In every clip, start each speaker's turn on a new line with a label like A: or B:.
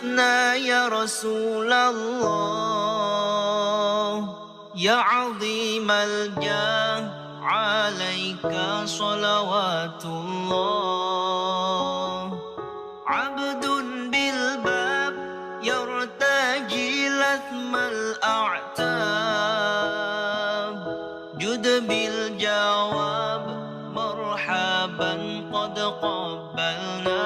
A: أغثنا يا رسول الله يا عظيم الجاه عليك صلوات الله عبد بالباب يرتجي لثم الأعتاب جد بالجواب مرحبا قد قبلنا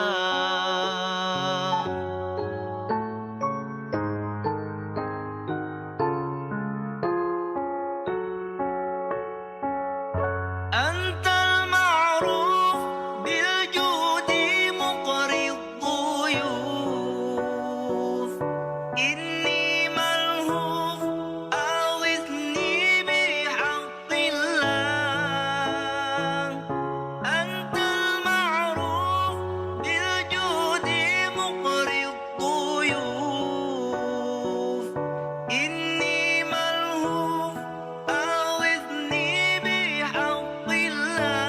A: أنت المعروف بالجود مقري الضيوف إني ملهوف أغثني بحق الله أنت المعروف بالجود مقري الضيوف إني ملهوف أغثني بحق الله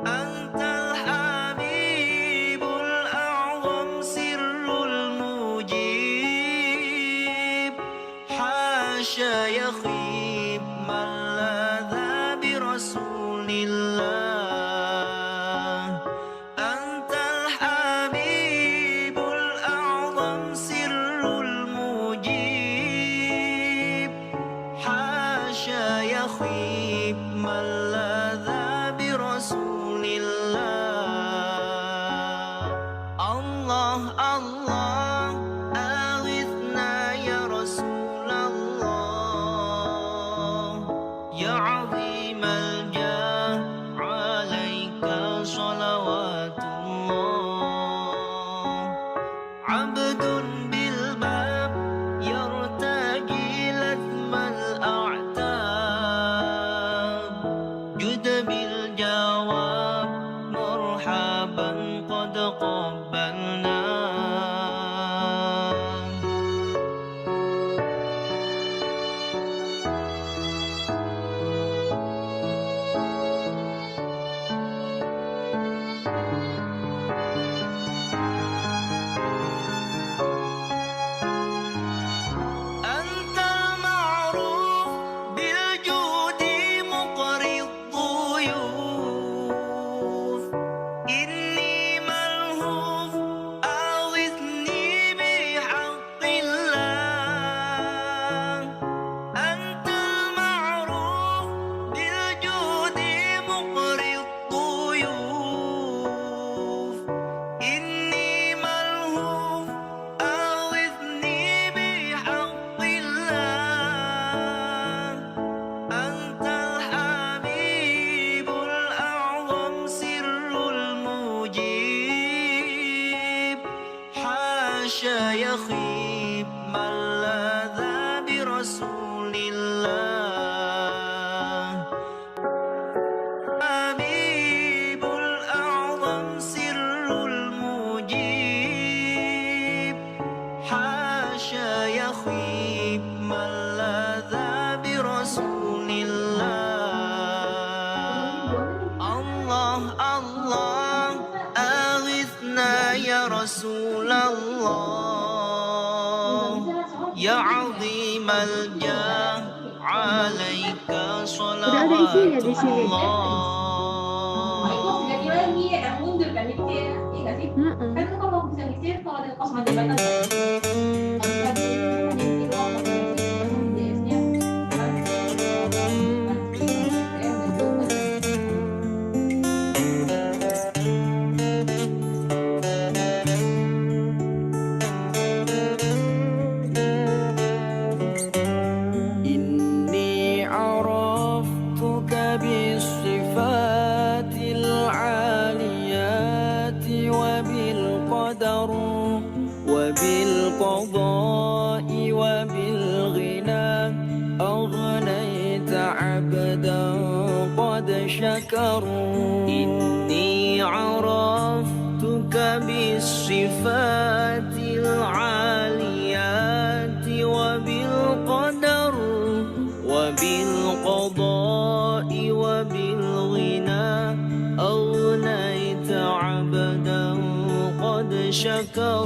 A: أنت الحبيب الأعظم سر المجيب حاشا يخيب من لاذ برسول الله أنت الحبيب الأعظم سر المجيب حاشا يخيب من لاذ برسول الله الله الله أغثنا يا رسول الله يا عظيم الجاه عليك صلوات الله عبد بالباب يرتجي لثم الأعتاب جد بالجواب مرحبا قد قبلنا أنت المعروف بالجود مقري الضيوف إني ملهوف أغثني بحق الله أنت المعروف بالجود مقري الضيوف إني ملهوف أغثني بحق الله أنت الحبيب الأعظم سر المجيب حاشا يخيب من لاذ برسول الله حبيب الأعظم سر المجيب حاشا يخيب من لاذ برسول الله الله الله أغثنا يا رسول الله يا عظيم الجاه عليك صلوات الله
B: ganti lagi yang mundur kan mikir iya nggak sih kan tuh kalau bisa mikir kalau ada kos jabatan
A: إني عرفتك بالصفات العاليات وبالقدر وبالقضاء وبالغنى أغنيت عبدا قد شكر إني عرفتك بالصفات العاليات وبالقدر وبالقضاء وبالغنى أغنيت عبدا قد شكر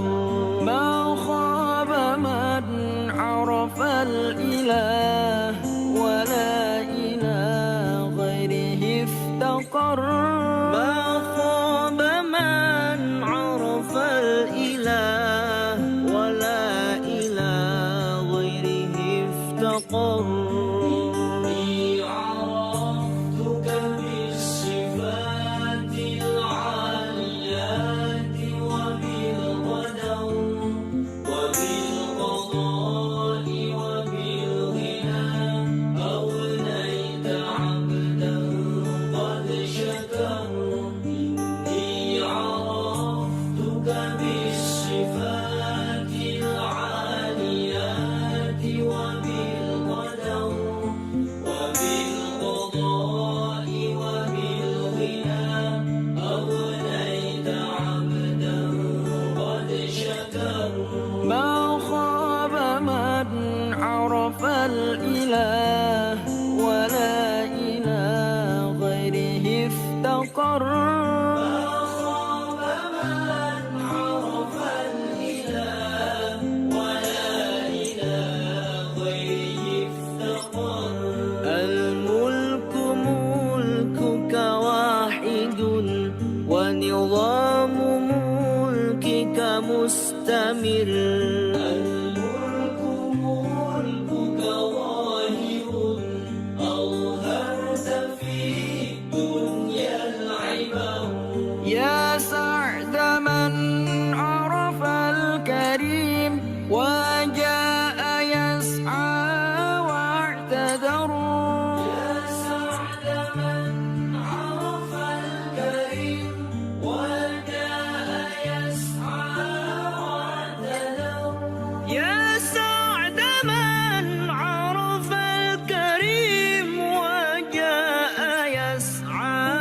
A: ما خاب من عرف الإله ولا إلى غيره افتقر ما خاب من عرف الإله ولا إلى غيره افتقر ما خاب من عرف الإله ولا إلى غيره افتقر ما خاب من عرف الإله ولا إلى غيره افتقر الملك ملكك واحد ونظام ملكك مستمر الملك ملكك ظاهر أظهرت في الدنيا العبر يا سعد من عرف الكريم وجاء يسعى واعتذر يا سعد من عرف الكريم وجاء يسعى يا سعد من عرف الكريم وجاء يسعى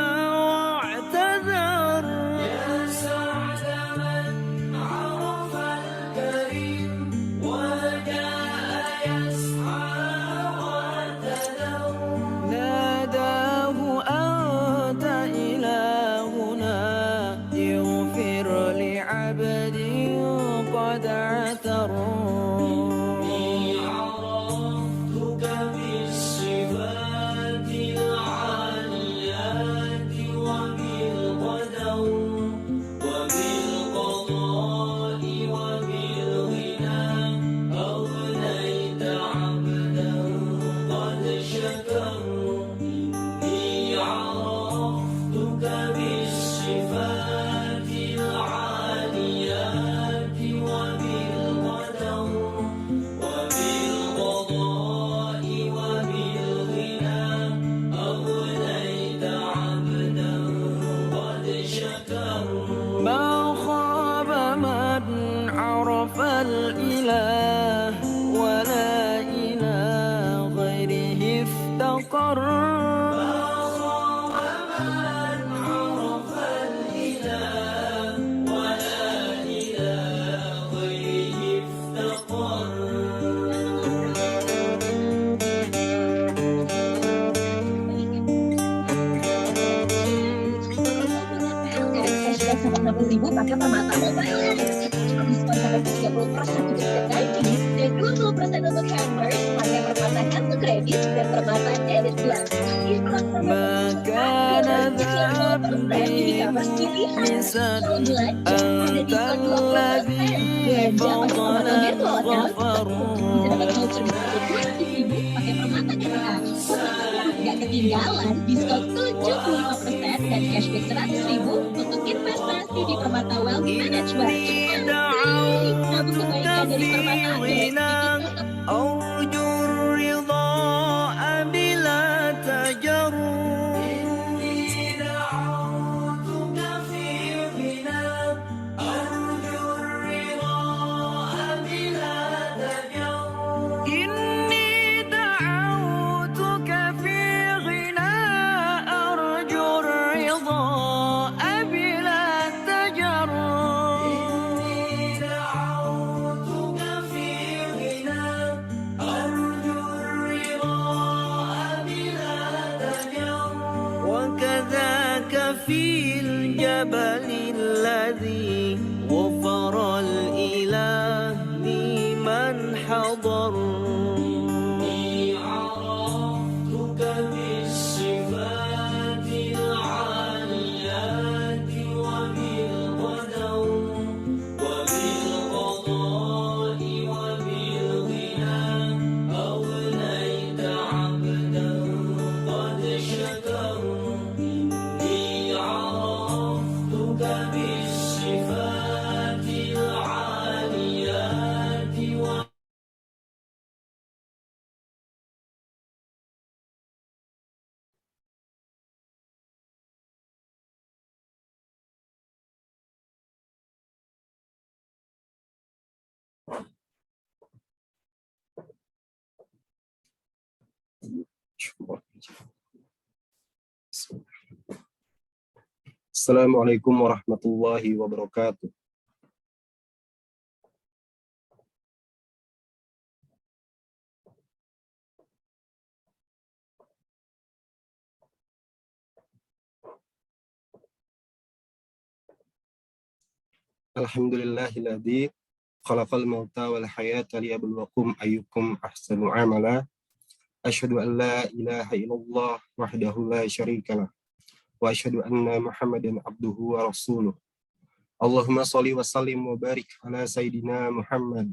A: واعتذر يا سعد من عرف الكريم وجاء يسعى واعتذر ناداه أنت إلهنا اغفر لعبد قد عثر إني عرفتك بالصفات العاليات وبالقدر وبالقضاء وبالغنى أغنيت عبدا قد شكر إني عرفتك بالصفات العاليات وبالقدر وبالقضاء وبالغنى أغنيت عبدا قد شكر ما خاب من عرف الإله ولا إلى غيره افتقر ما خاب من عرف الإله ولا إلى غيره افتقر
C: Cashback sama 60.000 pakai Permata Mobile. Diskon sampai 30% untuk daging dan 20% untuk hampers pakai Permata Kartu Kredit dan Permata Debit Plus. Diskon sampai 30% di e-commerce pilihan. Kalau belanja ada diskon 20%. Belanja pakai Permata Virtual Account bisa dapat voucher berharga 200.000 pakai Permata KPA. Gak ketinggalan diskon 75% dan cashback 100.000 untuk investasi di Permata Wealth Management. Nabung kebaikan dari Permata
A: أرجو الرضا بلا تجرم إني دعوتك في غنى أرجو الرضا بلا تجرم إني دعوتك في غنى أرجو الرضا بلا تجرم إني دعوتك في غنى أرجو الرضا بلا تجرم وكذاك في الجبل الذي غفر الإله لمن حضر عرفتك بالصفات العاليات وبالقدر وبالقضاء وبالغنى أغنيت عبدا قد شكر إني عرفتك بالصفات العاليات Assalamualaikum warahmatullahi wabarakatuh. Alhamdulillahilladzi khalaqal mauta wal hayata liyabluwakum ayyukum ahsanu amala. Asyhadu an la ilaha illallah wahdahu la syarikalah wa asyhadu anna Muhammadan abduhu wa rasuluh. Allahumma shalli wa sallim wa barik ala sayyidina Muhammad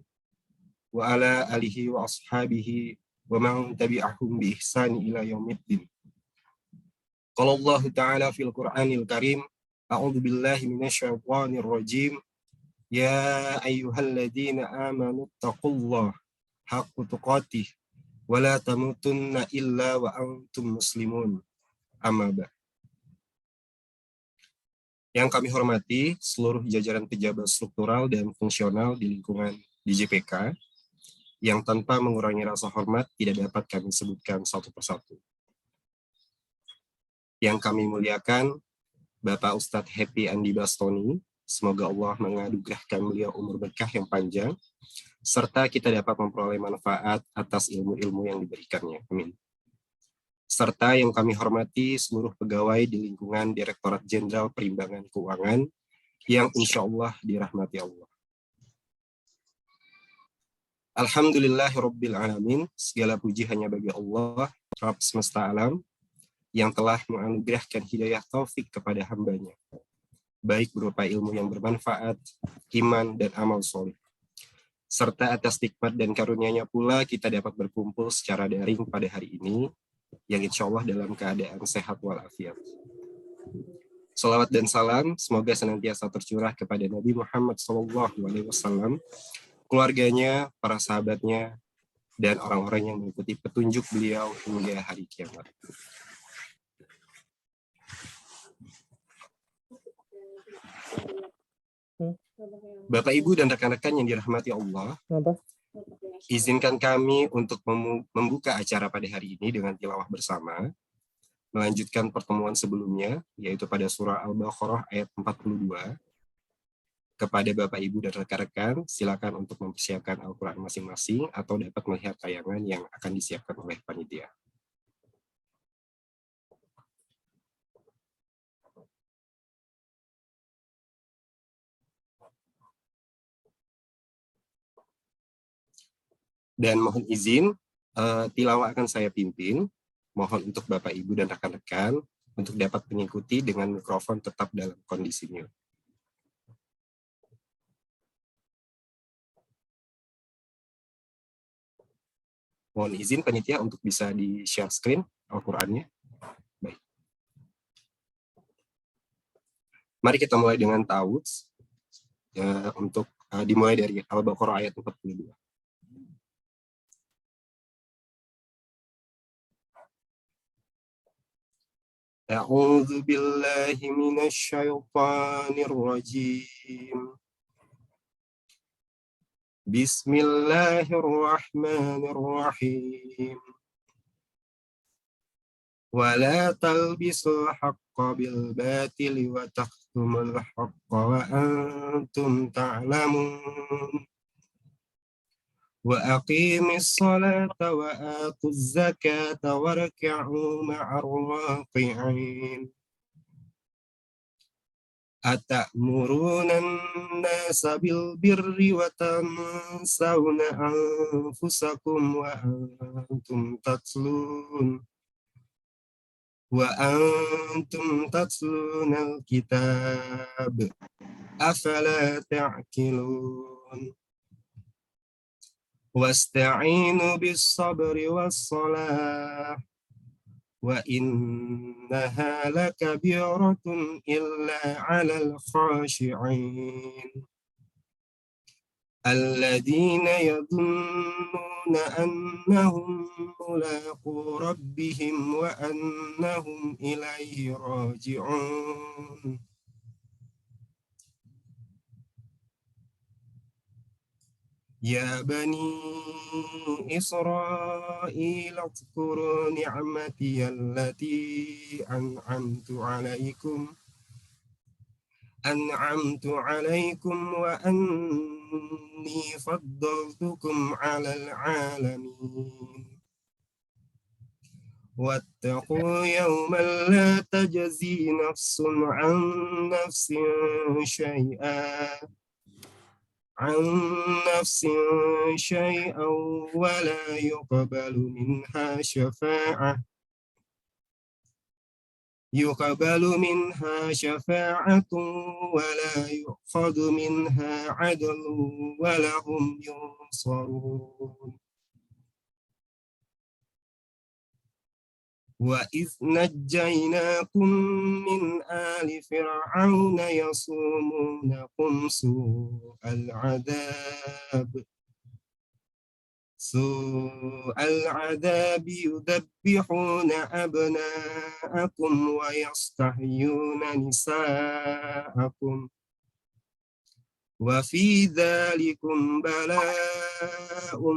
A: wa ala alihi wa ashabihi wa man tabi'ahum bi ihsani ila yaumiddin. Qala Allah Ta'ala fil Qur'anil Karim, a'udzu billahi minasyaitonir rajim. Ya ayyuhalladzina amanu taqullaha haqqa tuqatih wa la tamutunna illa wa antum muslimun. Amma ba'd. Yang kami hormati seluruh jajaran pejabat struktural dan fungsional di lingkungan DJPK yang tanpa mengurangi rasa hormat tidak dapat kami sebutkan satu persatu. Yang kami muliakan Bapak Ustadz Happy Andi Bastoni, semoga Allah menganugerahkan beliau umur berkah yang panjang, serta kita dapat memperoleh manfaat atas ilmu-ilmu yang diberikannya. Amin. Serta yang kami hormati seluruh pegawai di lingkungan Direktorat Jenderal Perimbangan Keuangan yang insya Allah dirahmati Allah. Alhamdulillahirabbil alamin, segala puji hanya bagi Allah, Rabb semesta alam, yang telah menganugerahkan hidayah taufik kepada hambanya, baik berupa ilmu yang bermanfaat, iman, dan amal soleh. Serta atas nikmat dan karunia-Nya pula kita dapat berkumpul secara daring pada hari ini, yang insya Allah dalam keadaan sehat walafiat. Salawat dan salam semoga senantiasa tercurah kepada Nabi Muhammad SAW, keluarganya, para sahabatnya, dan orang-orang yang mengikuti petunjuk beliau hingga hari kiamat. Bapak, Ibu, dan rekan-rekan yang dirahmati Allah, izinkan kami untuk membuka acara pada hari ini dengan tilawah bersama, melanjutkan pertemuan sebelumnya, yaitu pada surah Al-Baqarah ayat 42. Kepada Bapak, Ibu, dan rekan-rekan, silakan untuk mempersiapkan Al-Quran masing-masing atau dapat melihat tayangan yang akan disiapkan oleh panitia. Dan mohon izin, tilawah akan saya pimpin. Mohon untuk Bapak, Ibu, dan rekan-rekan untuk dapat mengikuti dengan mikrofon tetap dalam kondisi mute. Mohon izin panitia untuk bisa di-share screen Al-Qur'annya. Baik. Mari kita mulai dengan ta'awudz. Untuk dimulai dari Al-Baqarah ayat 42. A'udzu billahi minasy syaithanir rajim. Bismillahirrahmanirrahim. Wa la talbisul haqqa bil batili wa taktumul haqqa wa antum ta'lamun. Wa aqimis salata wa atuz zakata warka'u ma'ar raqi'in. Atamuruna an-nasa bil birri wa tansawna anfusakum wa antum tatluna al-kitab afala ta'qilun wasta'inu bis-sabri was-salah wa innaha lakabiratun illa 'alal khashi'in alladhina yadhunnuna annahum mulaqu rabbihim wa annahum ilaihi raji'un. Ya bani Israil adhkuru ni'mati allati an'amtu alaikum wa anni faddaltukum 'alal 'alamin. Wattaqu yawman la tajzi nafsun 'an nafsin shay'an ولا يقبل منها شفاعة ولا يؤخذ منها عدل ولا هم ينصرون. وإذ نجيناكم من آل فرعون يصومونكم سوء العذاب يذبحون أبناءكم ويستحيون نساءكم وفي ذلكم بلاء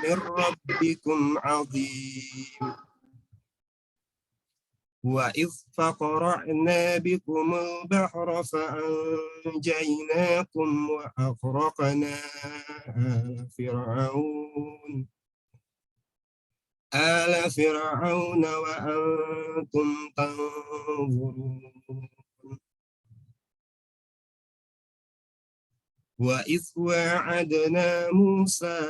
A: من ربكم عظيم. وإذ فقرعنا بكم البحر فأنجيناكم وأغرقنا آل فرعون وأنتم تنظرون. وإذ واعدنا موسى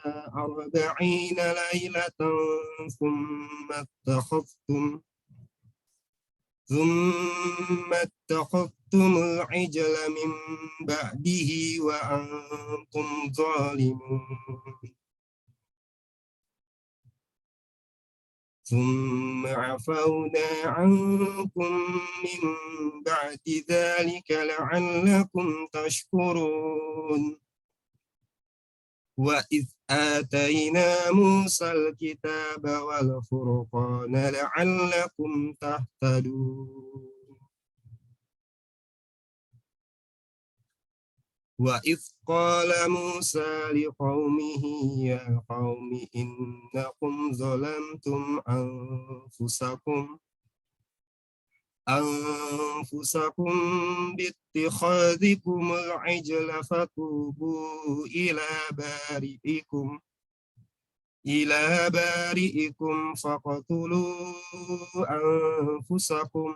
A: 40 ليلة ثم اتخذتم العجل من بعده وأنتم ظالمون. ثم عفونا عنكم من بعد ذلك لعلكم تشكرون. وإذ آتينا موسى الكتاب والفرقان لعلكم تهتدون. وإذ قال موسى لقومه يا قوم إنكم ظلمتم أنفسكم باتخاذكم العجل فتوبوا إلى بارئكم فاقتلوا أنفسكم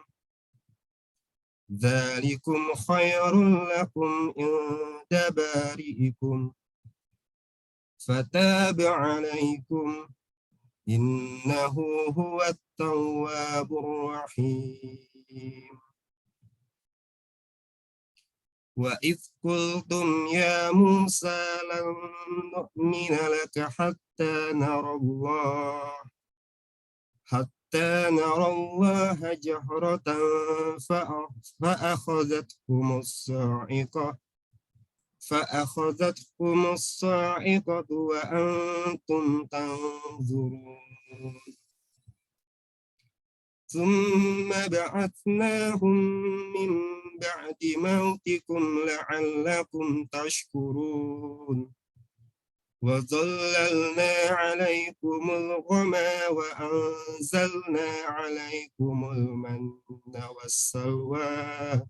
A: ذلكم خير لكم عند بارئكم فتاب عليكم إنه هو التواب الرحيم. وإذ قلتم يا موسى لن نؤمن لك حتى نرى الله جهرة فأخذتكم الصاعقة وأنتم تنظرون. ثم بعثناهم من بعد موتكم لعلكم تشكرون. وظللنا عليكم الغمام وأنزلنا عليكم المن والسلوى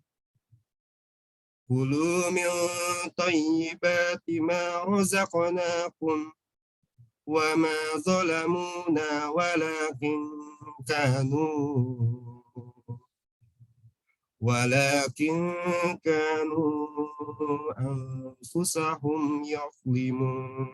A: كلوا من طيبات ما رزقناكم وما ظلمونا ولكن كانوا أنفسهم يظلمون.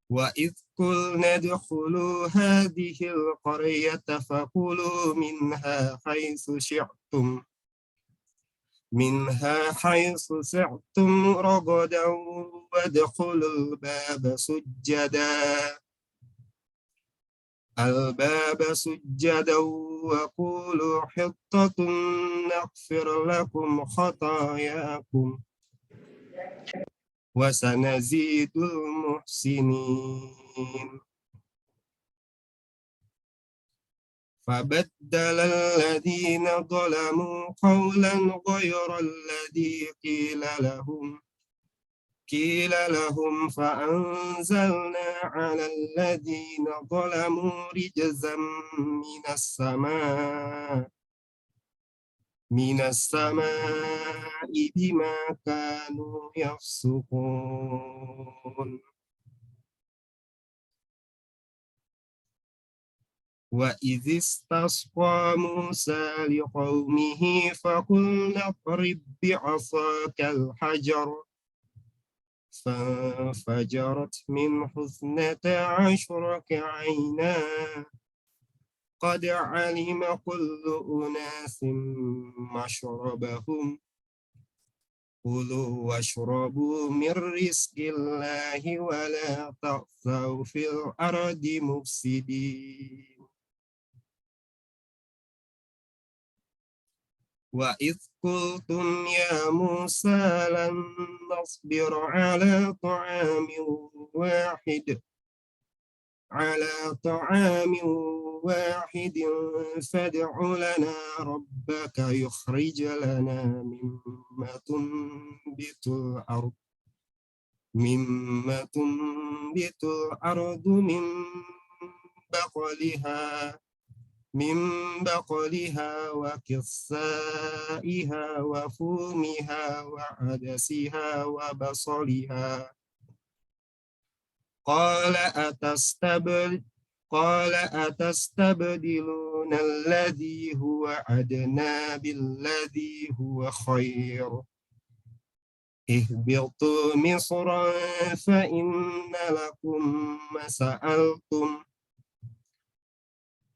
A: وإذ قلنا ادخلوا هذه القرية فكلوا منها حيث شئتم رغدا وادخلوا الباب سجدا وقولوا حطة نغفر لكم خطاياكم وسنزيد المحسنين. فبدل الذين ظلموا قولا غير الذي قيل لهم فأنزلنا على الذين ظلموا رجزا من السماء بما كانوا يفسقون. وإذ استسقى موسى لقومه فقلنا اضرب بعصاك الحجر فانفجرت منه 12 عينا قد علم كل أناس مشربهم كلوا واشربوا من رزق الله ولا تعثوا في الأرض مفسدين. وإذ قلتم يا موسى لن نصبر على طعام واحد فادع لنا ربك يخرج لنا مما تنبت الأرض من بقلها وكسائها وفومها وعدسها وبصلها قال أتستبدلون الذي هو أدنى بالذي هو خير اهبطوا مصرا فإن لكم ما سألتم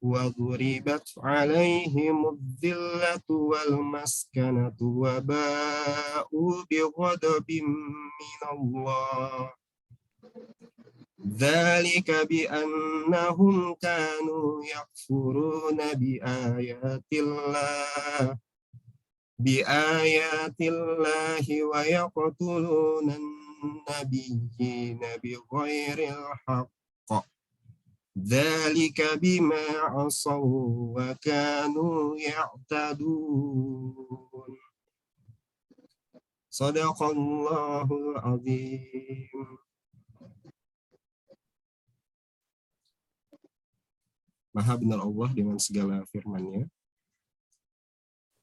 A: وضربت عليهم الذلة والمسكنة وباءوا بغضب من الله ذلك بأنهم كانوا يكفرون بآيات الله ويقتلون النبيين بغير الحق ذلك بما عصوا وكانوا يعتدون. صدق الله العظيم. Maha benar Allah dengan segala firman-Nya.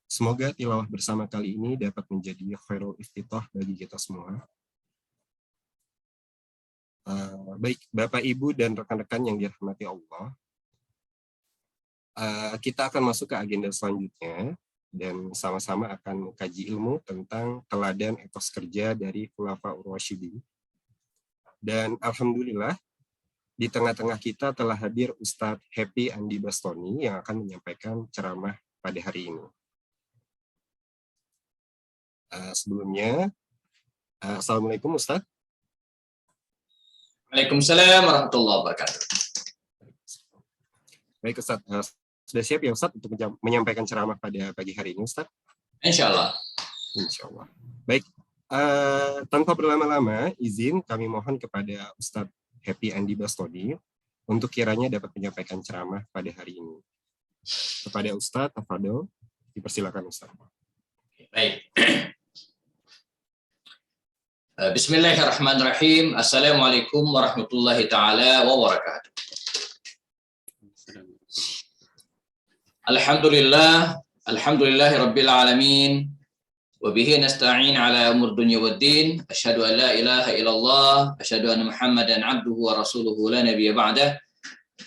A: Semoga tilawah bersama kali ini dapat menjadi khairul iftitah bagi kita semua. Baik, Bapak, Ibu, dan rekan-rekan yang dirahmati Allah, kita akan masuk ke agenda selanjutnya dan sama-sama akan mengkaji ilmu tentang teladan etos kerja dari Khulafaur Rasyidin. Dan alhamdulillah, di tengah-tengah kita telah hadir Ustadz Happy Andi Bastoni yang akan menyampaikan ceramah pada hari ini. Sebelumnya, Assalamualaikum Ustadz.
D: Waalaikumsalam warahmatullahi wabarakatuh.
A: Baik Ustadz, sudah siap ya Ustadz untuk menyampaikan ceramah pada pagi hari ini Ustadz?
D: Insya Allah.
A: Insya Allah. Baik, tanpa berlama-lama, izin kami mohon kepada Ustadz Happy Andi Bastoni untuk kiranya dapat menyampaikan ceramah pada hari ini. Kepada Ustadz, tafadhol, dipersilakan Ustadz.
D: Baik. Bismillahirrahmanirrahim. Assalamualaikum warahmatullahi taala wabarakatuh. Alhamdulillahirabbil alamin وبه نستعين على أمور الدنيا والدين أشهد أن لا إله إلا الله أشهد أن محمدا عبده ورسوله لا نبي بعده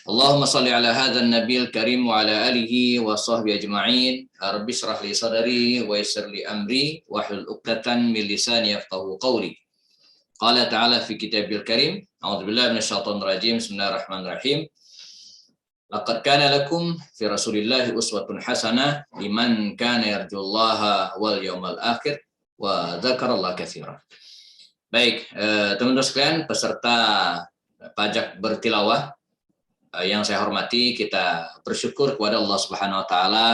D: اللهم صل على هذا النبي الكريم وعلى آله وصحبه أجمعين رب اشرح لي صدري ويسر لي أمري واحلل عقدة من لساني يفقهوا قولي قال تعالى في كتابه الكريم أعوذ بالله من الشيطان الرجيم بسم الله الرحمن الرحيم laqad kana lakum fi Rasulillahi uswatun hasanah liman kana yarjullaha wal yawmal akhir wa dzakarallaha katsiran. Baik, teman-teman sekalian peserta pajak bertilawah yang saya hormati, kita bersyukur kepada Allah Subhanahu wa taala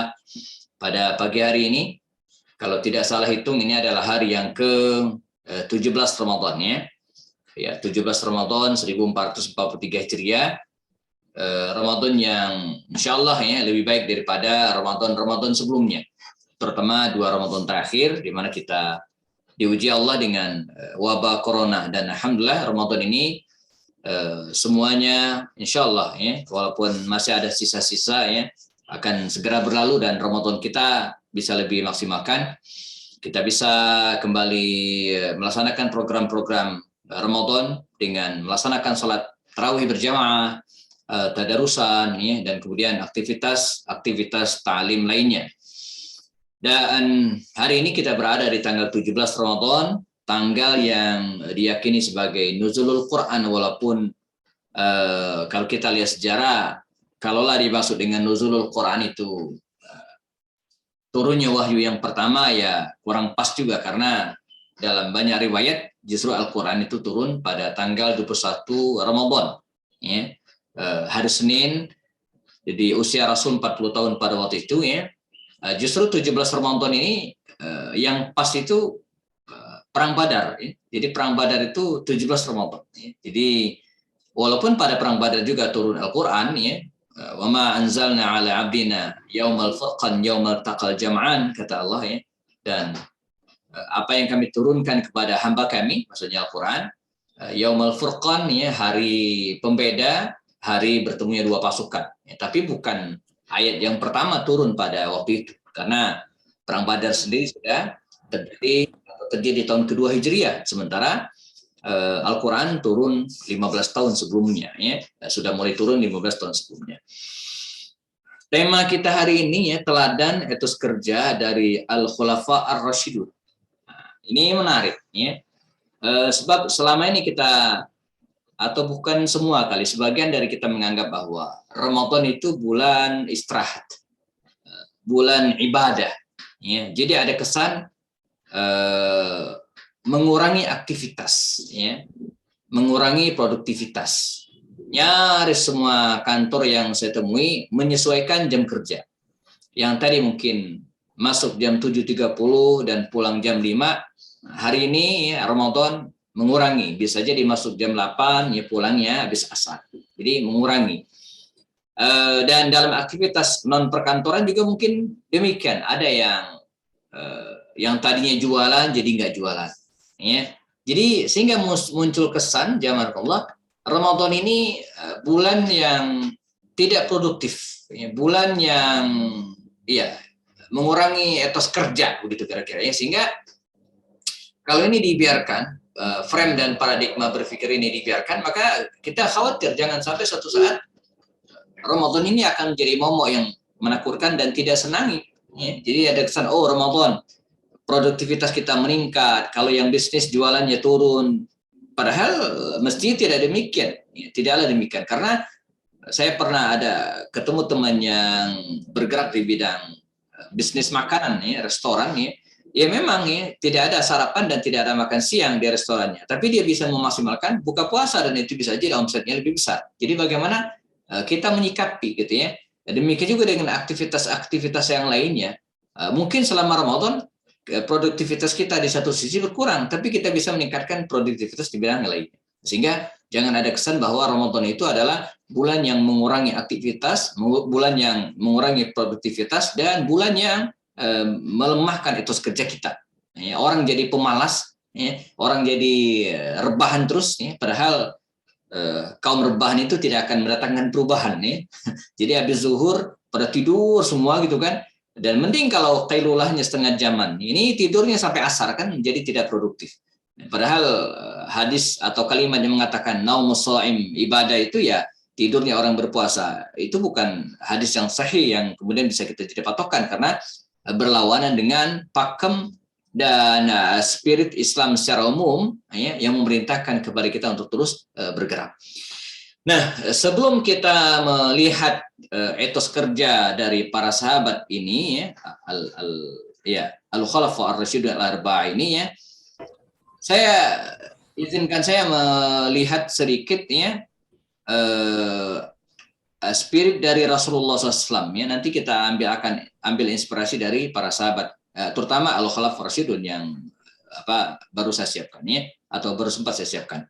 D: pada pagi hari ini. Kalau tidak salah hitung ini adalah hari yang ke-17 Ramadan ya. Ya, 17 Ramadan 1443 Hijriah. Ramadan yang insyaallah ya lebih baik daripada Ramadan sebelumnya, terutama 2 Ramadan terakhir di mana kita diuji Allah dengan wabah corona, dan alhamdulillah Ramadan ini semuanya insyaallah ya walaupun masih ada sisa-sisa ya akan segera berlalu dan Ramadan kita bisa lebih maksimalkan, kita bisa kembali melaksanakan program-program Ramadan dengan melaksanakan salat tarawih berjamaah, tadarusan ya, dan kemudian aktivitas ta'lim lainnya. Dan hari ini kita berada di tanggal 17 Ramadan, tanggal yang diyakini sebagai nuzulul Quran, walaupun kalau kita lihat sejarah, kalaulah dimaksud dengan nuzulul Quran itu turunnya wahyu yang pertama, ya kurang pas juga, karena dalam banyak riwayat justru Al-Quran itu turun pada tanggal 21 Ramadan ya. Hari Senin, jadi usia Rasul 40 tahun pada waktu itu ya. Justru 17 Ramadan ini yang pas itu perang Badar ya. Jadi perang Badar itu 17 Ramadan ya. Jadi walaupun pada perang Badar juga turun Al-Qur'an ya. Wa ma anzalna ala abdina yaumal furqan yaumal taqal jam'an, kata Allah ya. Dan apa yang kami turunkan kepada hamba kami, maksudnya Al-Qur'an, yaumal furqan ya, hari pembeda, hari bertemunya 2 pasukan. Ya, tapi bukan ayat yang pertama turun pada waktu itu, karena perang Badar sendiri sudah terjadi di tahun kedua Hijriah, sementara Al-Quran turun 15 tahun sebelumnya, ya sudah mulai turun 15 tahun sebelumnya. Tema kita hari ini ya, teladan etos kerja dari Al-Khulafa Ar-Rasyidun. Nah, ini menarik ya, sebab selama ini kita, atau bukan semua kali, sebagian dari kita menganggap bahwa Ramadan itu bulan istirahat, bulan ibadah. Ya, jadi ada kesan mengurangi aktivitas, ya, mengurangi produktivitas. Nyaris semua kantor yang saya temui menyesuaikan jam kerja. Yang tadi mungkin masuk jam 7.30 dan pulang jam 5, hari ini ya, Ramadan mengurangi, bisa jadi masuk jam 8 ya pulangnya habis asar, jadi mengurangi. Dan dalam aktivitas non perkantoran juga mungkin demikian, ada yang tadinya jualan jadi nggak jualan ya. Jadi sehingga muncul kesan jazakallah Ramadan ini bulan yang tidak produktif ya, bulan yang ya mengurangi etos kerja begitu kira-kira ya. Sehingga kalau ini dibiarkan, frame dan paradigma berpikir ini dibiarkan, maka kita khawatir jangan sampai suatu saat Ramadan ini akan menjadi momok yang menakutkan dan tidak senangi ya. Jadi ada kesan, oh Ramadan produktivitas kita meningkat, kalau yang bisnis jualannya turun, padahal mestinya tidak demikian ya, tidaklah demikian. Karena saya pernah ada ketemu teman yang bergerak di bidang bisnis makanan ya, restoran ya. Ya memang ya, tidak ada sarapan dan tidak ada makan siang di restorannya, tapi dia bisa memaksimalkan buka puasa dan itu bisa jadi omsetnya lebih besar. Jadi bagaimana kita menyikapi gitu ya. Demikian juga dengan aktivitas-aktivitas yang lainnya. Mungkin selama Ramadan produktivitas kita di satu sisi berkurang, tapi kita bisa meningkatkan produktivitas di bidang lainnya. Sehingga jangan ada kesan bahwa Ramadan itu adalah bulan yang mengurangi aktivitas, bulan yang mengurangi produktivitas, dan bulan yang melemahkan etos kerja kita. Ya, orang jadi pemalas, ya, orang jadi rebahan terus, ya, padahal kaum rebahan itu tidak akan mendatangkan perubahan. Ya. Jadi habis zuhur pada tidur semua gitu kan, Dan mending kalau qailulahnya setengah jaman, ini tidurnya sampai asar kan, jadi tidak produktif. Padahal hadis atau kalimat yang mengatakan naumus shaim ibadah itu ya tidurnya orang berpuasa, itu bukan hadis yang sahih yang kemudian bisa kita jadi patokan, karena berlawanan dengan pakem dan spirit Islam secara umum ya, yang memerintahkan kepada kita untuk terus bergerak. Nah, sebelum kita melihat etos kerja dari para sahabat ini ya, al-khulafa ar-rasyidun al-arba'a ini ya, izinkan saya melihat sedikit ya spirit dari Rasulullah SAW ya. Nanti kita akan ambil inspirasi dari para sahabat, terutama al-khulafa ar-rasyidun yang baru saya siapkan ya, atau baru sempat saya siapkan.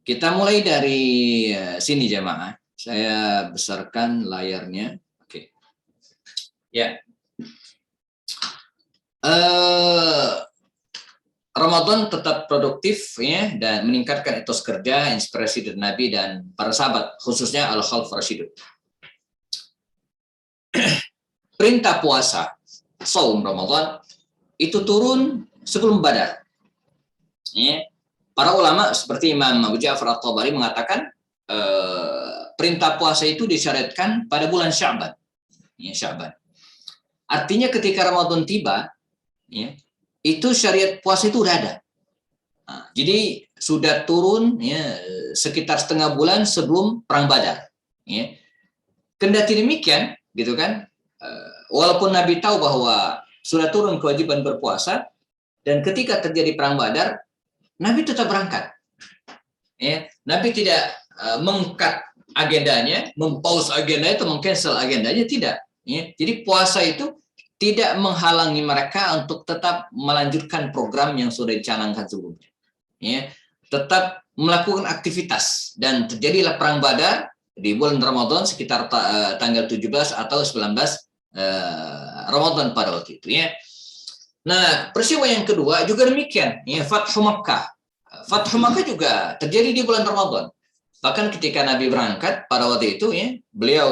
D: Kita mulai dari sini jemaah. Saya besarkan layarnya. Oke. Ya. Ramadan tetap produktif ya, dan meningkatkan etos kerja, inspirasi dari Nabi dan para sahabat, khususnya al-khulafa ar-rasyidun. Perintah puasa, saum Ramadan itu turun sebelum Badar. Ya. Para ulama seperti Imam Abu Ja'far at-Tabari mengatakan perintah puasa itu disyariatkan pada bulan Sya'ban. Ya, Sya'ban. Artinya ketika Ramadan tiba, ya, itu syariat puasa itu udah ada. Nah, jadi sudah turun ya, sekitar setengah bulan sebelum perang Badar. Ya. Kendati demikian, gitu kan, walaupun Nabi tahu bahwa sudah turun kewajiban berpuasa, dan ketika terjadi perang Badar, Nabi tetap berangkat. Ya, Nabi tidak meng-cut agendanya, mempause agendanya atau meng-cancel agendanya, tidak. Ya, jadi puasa itu tidak menghalangi mereka untuk tetap melanjutkan program yang sudah dicanangkan sebelumnya. Ya, tetap melakukan aktivitas, dan terjadilah perang Badar di bulan Ramadan sekitar tanggal 17 atau 19 Ramadan pada waktu itu. Ya. Nah, peristiwa yang kedua juga demikian, ya, Fathu Makkah. Fathu Makkah juga terjadi di bulan Ramadan. Bahkan ketika Nabi berangkat pada waktu itu, ya, beliau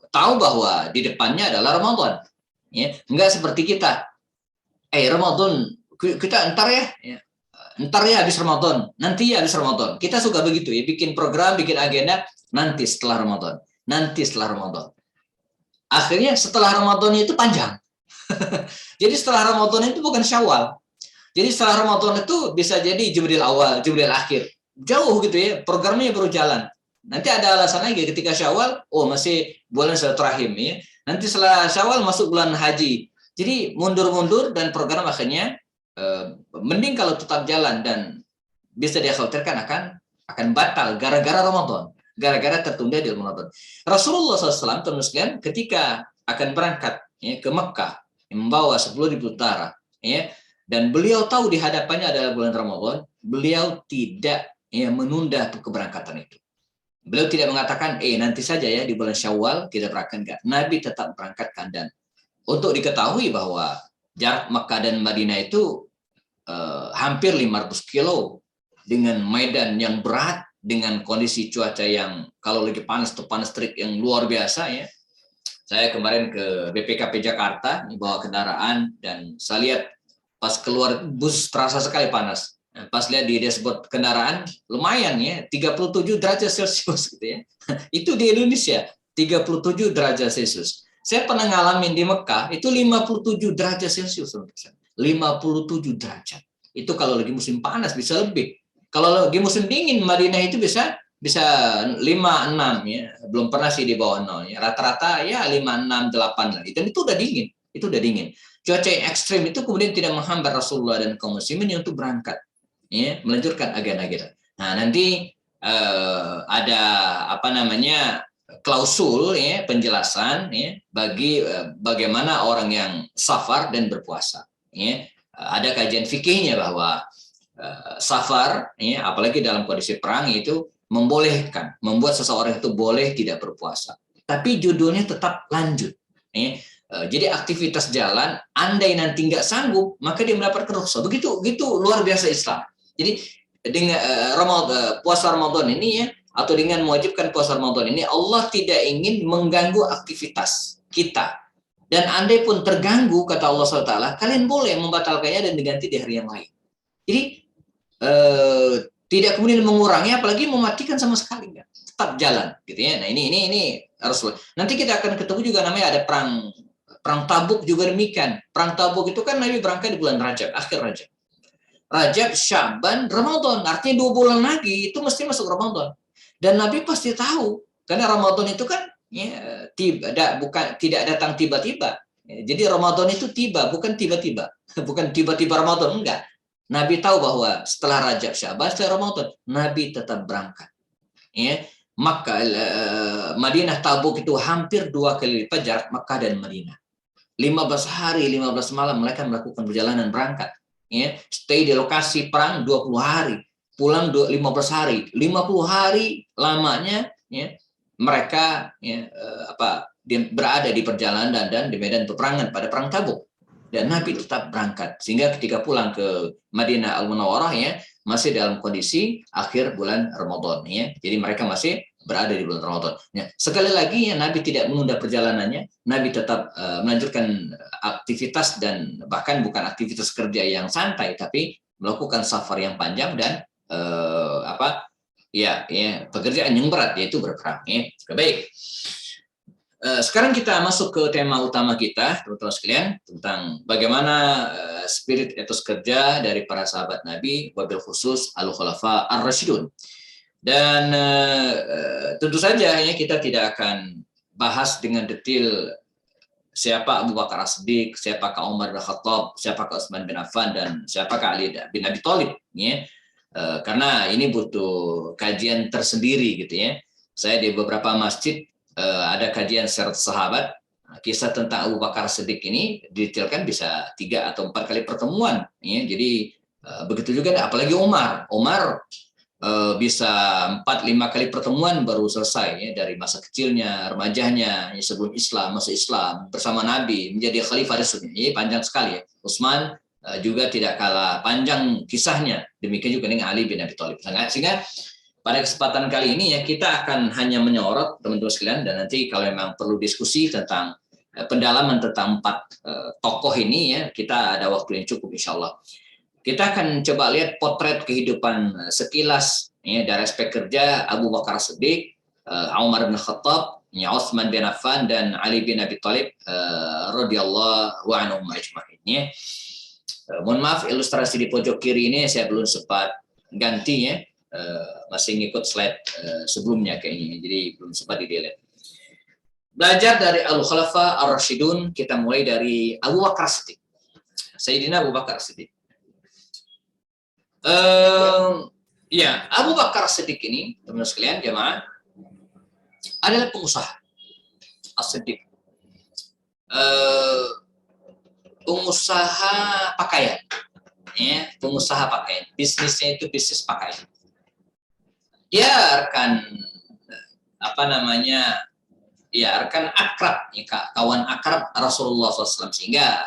D: tahu bahwa di depannya adalah Ramadan. Ya, enggak seperti kita. Ramadan kita entar ya habis Ramadan, nanti ya habis Ramadan. Kita suka begitu ya, bikin program, bikin agenda, nanti setelah Ramadan, nanti setelah Ramadan. Akhirnya setelah Ramadan itu panjang. Jadi setelah Ramadan itu bukan Syawal. Jadi setelah Ramadan itu bisa jadi Jibril awal, Jibril akhir. Jauh gitu ya, programnya baru jalan. Nanti ada alasan lagi ketika Syawal, masih bulan silaturahim ya. Nanti setelah Syawal masuk bulan haji. Jadi mundur-mundur, dan program akhirnya mending kalau tetap jalan, dan bisa dikhawatirkan akan batal gara-gara Ramadan. Gara-gara tertunda di Ramadan. Rasulullah SAW teruskan ketika akan berangkat ya, ke Mekah, membawa 10.000 tentara, ya, dan beliau tahu di hadapannya adalah bulan Ramadan, beliau tidak menunda keberangkatan itu. Beliau tidak mengatakan, nanti saja ya di bulan Syawal kita berangkat, enggak. Nabi tetap berangkatkan. Dan untuk diketahui bahwa jarak Mekah dan Madinah itu hampir 500 kilo dengan medan yang berat, dengan kondisi cuaca yang kalau lagi panas tuh panas terik yang luar biasa ya. Saya kemarin ke BPKP Jakarta, bawa kendaraan, dan saya lihat pas keluar bus terasa sekali panas. Pas lihat di dashboard kendaraan lumayan ya, 37 derajat Celcius gitu ya. Itu di Indonesia 37 derajat Celcius. Saya pernah ngalamin di Mekah itu 57 derajat Celcius. 57 derajat. Itu kalau lagi musim panas bisa lebih. Kalau lagi musim dingin Madinah itu bisa 5-6 ya. Belum pernah sih di bawah 0 ya. Rata-rata ya 5-6 8 lah. Dan itu udah dingin. Itu udah dingin. Cuaca yang ekstrim itu kemudian tidak menghambat Rasulullah dan kaum muslimin untuk berangkat ya, melanjutkan agenda-agenda. Nah, nanti ada klausul ya, penjelasan ya bagi bagaimana orang yang safar dan berpuasa ya. Ada kajian fikihnya bahwa safar ya, apalagi dalam kondisi perang itu membolehkan, membuat seseorang itu boleh tidak berpuasa, tapi judulnya tetap lanjut ya. Jadi aktivitas jalan, andai nanti nggak sanggup, maka dia mendapatkan rukhsah. Begitu luar biasa Islam. Jadi dengan puasa Ramadan ini ya, atau dengan mewajibkan puasa Ramadan ini, Allah tidak ingin mengganggu aktivitas kita. Dan andai pun terganggu, kata Allah SWT, kalian boleh membatalkannya dan diganti di hari yang lain. Jadi tidak kemudian mengurangi, apalagi mematikan sama sekali, enggak. Tetap jalan, gitu ya. Nah ini harus. Nanti kita akan ketemu juga namanya ada perang Tabuk juga demikian. Perang Tabuk itu kan Nabi berangkat di bulan Rajab, akhir Rajab. Rajab, Syaban, Ramadan. Artinya 2 bulan lagi itu mesti masuk Ramadan. Dan Nabi pasti tahu, karena Ramadan itu kan ya, tidak datang tiba-tiba. Jadi Ramadan itu tiba, bukan tiba-tiba. Bukan tiba-tiba Ramadan, enggak. Nabi tahu bahwa setelah Rajab, Syaban, setelah Ramadan, Nabi tetap berangkat. Ya, Makkah, Madinah, Tabuk itu hampir 2 kali lipat jarak Makkah dan Madinah. 15 hari, 15 malam mereka melakukan perjalanan berangkat. Ya, stay di lokasi perang 20 hari, pulang 15 hari, 50 hari lamanya ya, mereka ya, berada di perjalanan dan di medan peperangan pada perang Tabuk. Dan Nabi tetap berangkat sehingga ketika pulang ke Madinah Al-Munawwarah ya masih dalam kondisi akhir bulan Ramadan ya. Jadi mereka masih berada di bulan Ramadan. Ya, sekali lagi ya, Nabi tidak menunda perjalanannya, Nabi tetap melanjutkan aktivitas dan bahkan bukan aktivitas kerja yang santai, tapi melakukan safar yang panjang dan pekerjaan yang berat, yaitu berperang. Ya. Baik. Sekarang kita masuk ke tema utama kita, teman-teman sekalian, tentang bagaimana spirit etos kerja dari para sahabat Nabi, wabil khusus al-khulafa ar-rasyidun. Dan tentu saja ya, kita tidak akan bahas dengan detail siapa Abu Bakar As-Siddiq, siapakah Umar bin Khattab, siapakah Utsman bin Affan, dan siapakah Ali bin Abi Thalib. Ya. Karena ini butuh kajian tersendiri gitu ya. Saya di beberapa masjid ada kajian secara sahabat, kisah tentang Abu Bakar Siddiq ini detailkan bisa 3 atau 4 kali pertemuan. Ya. Jadi begitu juga, apalagi Umar bisa 4-5 kali pertemuan baru selesai ya, dari masa kecilnya, remajanya, ya, sebelum Islam, masuk Islam bersama Nabi, menjadi khalifah Rasul. Ini panjang sekali ya. Utsman juga tidak kalah panjang kisahnya. Demikian juga dengan Ali bin Abi Thalib. Sehingga pada kesempatan kali ini ya kita akan hanya menyorot teman-teman sekalian, dan nanti kalau memang perlu diskusi tentang pendalaman tentang 4 tokoh ini ya, kita ada waktu yang cukup insya Allah. Kita akan coba lihat potret kehidupan sekilas ya, dari aspek kerja Abu Bakar Siddiq, Umar bin Khattab, ya, Utsman bin Affan, dan Ali bin Abi Thalib radhiyallahu anhum ajma'in. Ya. Mohon maaf, ilustrasi di pojok kiri ini saya belum sempat ganti ya. Masih ngikut slide sebelumnya kayaknya, jadi belum sempat di-delete. Belajar dari Al-Khulafa Ar-Rasyidun, kita mulai dari Abu Bakar Siddiq. Sayyidina Abu Bakar Siddiq. Abu Bakar Siddiq ini, teman-teman sekalian, jamaah, adalah pengusaha. As-Siddiq. Pengusaha pakaian. Ya, pengusaha pakaian. Bisnisnya itu bisnis pakaian. Dia rekan rekan akrab, ya, kawan akrab Rasulullah SAW, sehingga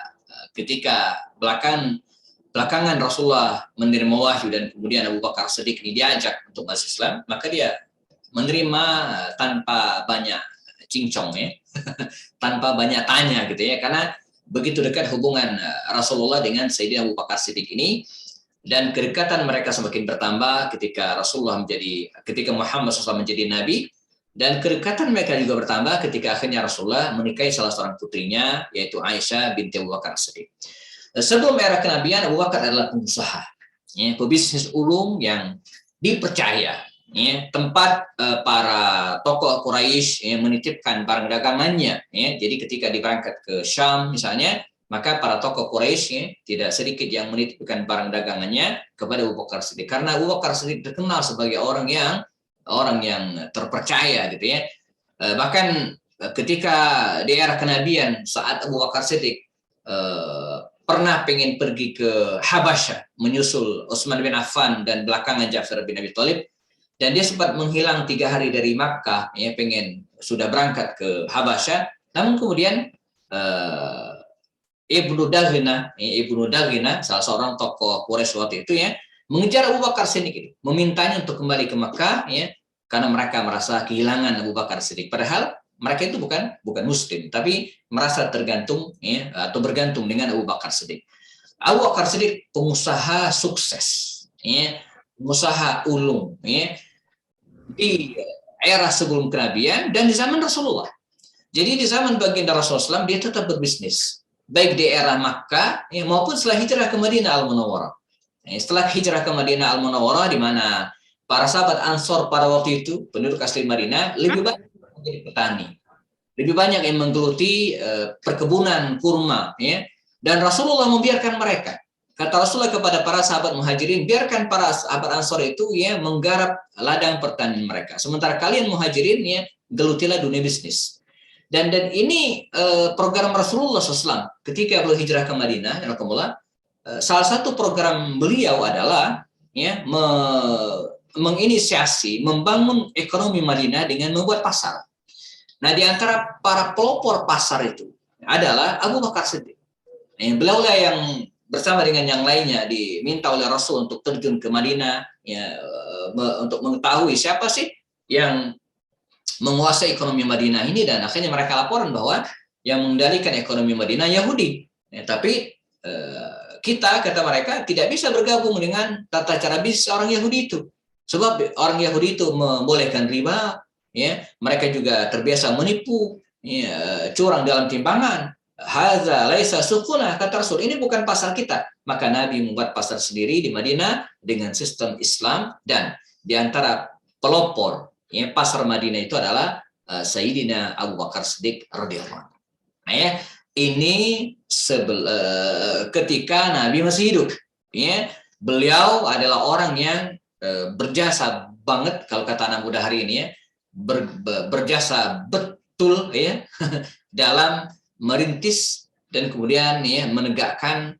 D: ketika belakangan Rasulullah menerima wahyu dan kemudian Abu Bakar Siddiq ini diajak untuk masuk Islam, maka dia menerima tanpa banyak cincong ya, tanpa banyak tanya gitu ya, karena begitu dekat hubungan Rasulullah dengan Sayyidina Abu Bakar Siddiq ini. Dan kedekatan mereka semakin bertambah ketika Muhammad SAW menjadi nabi, dan kedekatan mereka juga bertambah ketika akhirnya Rasulullah menikahi salah seorang putrinya, yaitu Aisyah binti Abu Bakar Siddiq. Sebelum era kenabian, Abu Bakar adalah pengusaha, ya, pebisnis ulung yang dipercaya, ya, tempat para tokoh Quraisy yang menitipkan barang dagangannya. Ya. Jadi ketika diberangkat ke Syam misalnya, maka para tokoh Quraisy ya, tidak sedikit yang menitipkan barang dagangannya kepada Abu Bakar Siddiq, karena Abu Bakar Siddiq terkenal sebagai orang yang terpercaya gitu ya. Bahkan ketika di era kenabian, saat Abu Bakar Siddiq pernah pengen pergi ke Habasyah menyusul Utsman bin Affan dan belakangan Ja'far bin Abi Thalib, dan dia sempat menghilang 3 hari dari Makkah ya, sudah berangkat ke Habasyah, namun kemudian Ibnu Daghina, salah seorang tokoh Quraisy waktu itu ya, mengejar Abu Bakar Siddiq ini, memintanya untuk kembali ke Makkah ya, karena mereka merasa kehilangan Abu Bakar Siddiq. Padahal Mereka itu bukan Muslim, tapi merasa tergantung ya, atau bergantung dengan Abu Bakar Siddiq. Abu Bakar Siddiq pengusaha sukses, ya, pengusaha ulung, ya, di era sebelum kenabian dan di zaman Rasulullah. Jadi di zaman baginda Rasulullah SAW dia tetap berbisnis, baik di era Makkah ya, maupun setelah hijrah ke Madinah Al-Munawwarah. Setelah hijrah ke Madinah Al-Munawwarah, di mana para sahabat Ansor pada waktu itu, penduduk asli Madinah, lebih banyak menjadi petani, lebih banyak yang menggeluti perkebunan kurma, ya. Dan Rasulullah membiarkan mereka. Kata Rasulullah kepada para sahabat Muhajirin, biarkan para sahabat Ansor itu ya menggarap ladang pertanian mereka. Sementara kalian Muhajirin ya gelutilah dunia bisnis. Dan ini program Rasulullah SAW ketika berhijrah ke Madinah, salah satu program beliau adalah ya menginisiasi membangun ekonomi Madinah dengan membuat pasar. Nah, di antara para pelopor pasar itu adalah Abu Bakar Siddiq. Beliau lah yang bersama dengan yang lainnya diminta oleh Rasul untuk terjun ke Madinah ya, untuk mengetahui siapa sih yang menguasai ekonomi Madinah ini, dan akhirnya mereka laporan bahwa yang mengendalikan ekonomi Madinah Yahudi. Ya, tapi kita, kata mereka, tidak bisa bergabung dengan tata cara bisnis orang Yahudi itu. Sebab orang Yahudi itu membolehkan riba, ya, mereka juga terbiasa menipu, ya, curang dalam timbangan. Hadza laisa suquna, kata Rasul, ini bukan pasar kita. Maka Nabi membuat pasar sendiri di Madinah dengan sistem Islam, dan di antara pelopor ya, pasar Madinah itu adalah Sayyidina Abu Bakar Siddiq radhiyallahu anhu. Nah, ya, ini ketika Nabi masih hidup, ya, beliau adalah orang yang berjasa banget, kalau kata anak muda hari ini ya, berjasa betul ya dalam merintis dan kemudian ya menegakkan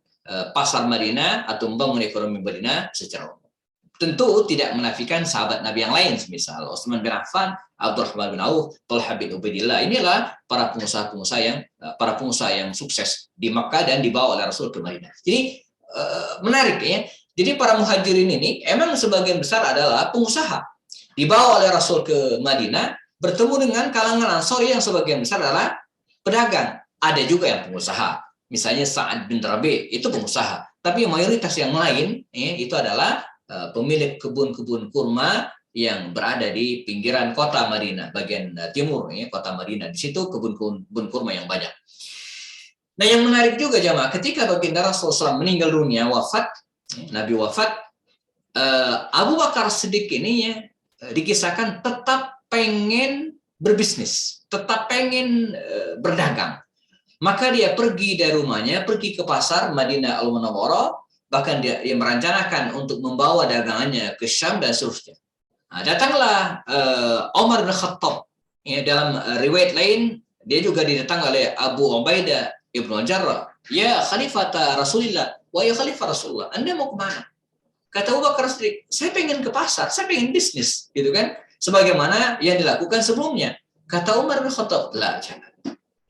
D: pasar Madinah atau membangun ekonomi Madinah secara umum. Tentu tidak menafikan sahabat Nabi yang lain, semisal Utsman bin Affan, Abdurrahman bin Auf, Thalhah bin Ubaidillah. Inilah para pengusaha yang sukses di Makkah dan dibawa oleh Rasul ke Madinah. Jadi menarik ya. Jadi para muhajirin ini emang sebagian besar adalah pengusaha. Dibawa oleh Rasul ke Madinah, bertemu dengan kalangan Ansor yang sebagian besar adalah pedagang. Ada juga yang pengusaha. Misalnya Sa'ad bin Rabi' itu pengusaha. Tapi mayoritas yang lain ya, itu adalah pemilik kebun-kebun kurma yang berada di pinggiran kota Madinah, bagian timur ya, kota Madinah. Di situ kebun-kebun kurma yang banyak. Nah, yang menarik juga jamaah, ketika baginda Rasulullah SAW meninggal dunia, wafat, Nabi wafat, Abu Bakar Siddiq ini ya, dikisahkan tetap pengen berbisnis, tetap pengen berdagang. Maka dia pergi dari rumahnya, pergi ke pasar Madinah Al-Munawwarah, bahkan dia merencanakan untuk membawa dagangannya ke Syam dan seterusnya. Nah, datanglah Umar bin Khattab. Ya, dalam riwayat lain, dia juga didatangi oleh Abu Ubaidah Ibnu Jarrah. Ya Khalifah Rasulullah, wa ya Khalifah Rasulullah, Anda mau kemana? Kata Abu Bakar Siddiq, saya pengen ke pasar, saya pengen bisnis, gitu kan? Sebagaimana yang dilakukan sebelumnya. Kata Umar bin Khattab, lah jangan.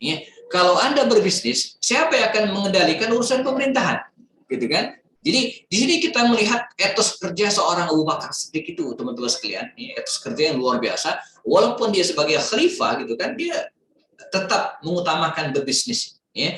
D: Ya, kalau Anda berbisnis, siapa yang akan mengendalikan urusan pemerintahan? Gitu kan? Jadi di sini kita melihat etos kerja seorang Abu Bakar Siddiq itu, teman-teman sekalian, ya, etos kerja yang luar biasa. Walaupun dia sebagai khalifah, gitu kan, dia tetap mengutamakan berbisnis. Ya.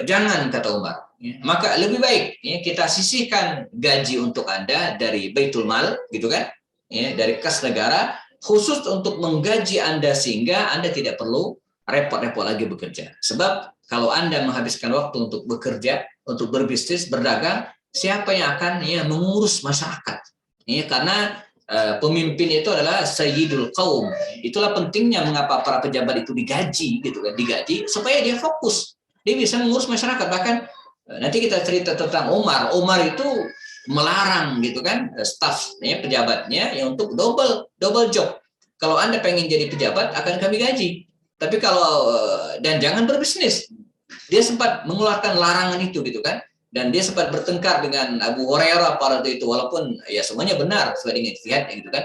D: Jangan, kata Umar. Ya. Maka lebih baik ya, kita sisihkan gaji untuk Anda dari Baitul Mal, gitu kan, ya, dari kas negara, khusus untuk menggaji Anda sehingga Anda tidak perlu repot-repot lagi bekerja. Sebab kalau Anda menghabiskan waktu untuk bekerja, untuk berbisnis, berdagang, siapa yang akan ya mengurus masyarakat? Ya, karena pemimpin itu adalah sayyidul qaum. Itulah pentingnya mengapa para pejabat itu digaji, gitu kan, digaji supaya dia fokus, dia bisa mengurus masyarakat. Bahkan nanti kita cerita tentang Umar. Umar itu melarang, gitu kan, staf ya, pejabatnya ya untuk double job. Kalau Anda pengen jadi pejabat, akan kami gaji. Tapi kalau dan jangan berbisnis. Dia sempat mengeluarkan larangan itu, gitu kan. Dan dia sempat bertengkar dengan Abu Hurairah pada waktu itu, walaupun ya semuanya benar sesuai dengan ijtihadnya, gitu kan.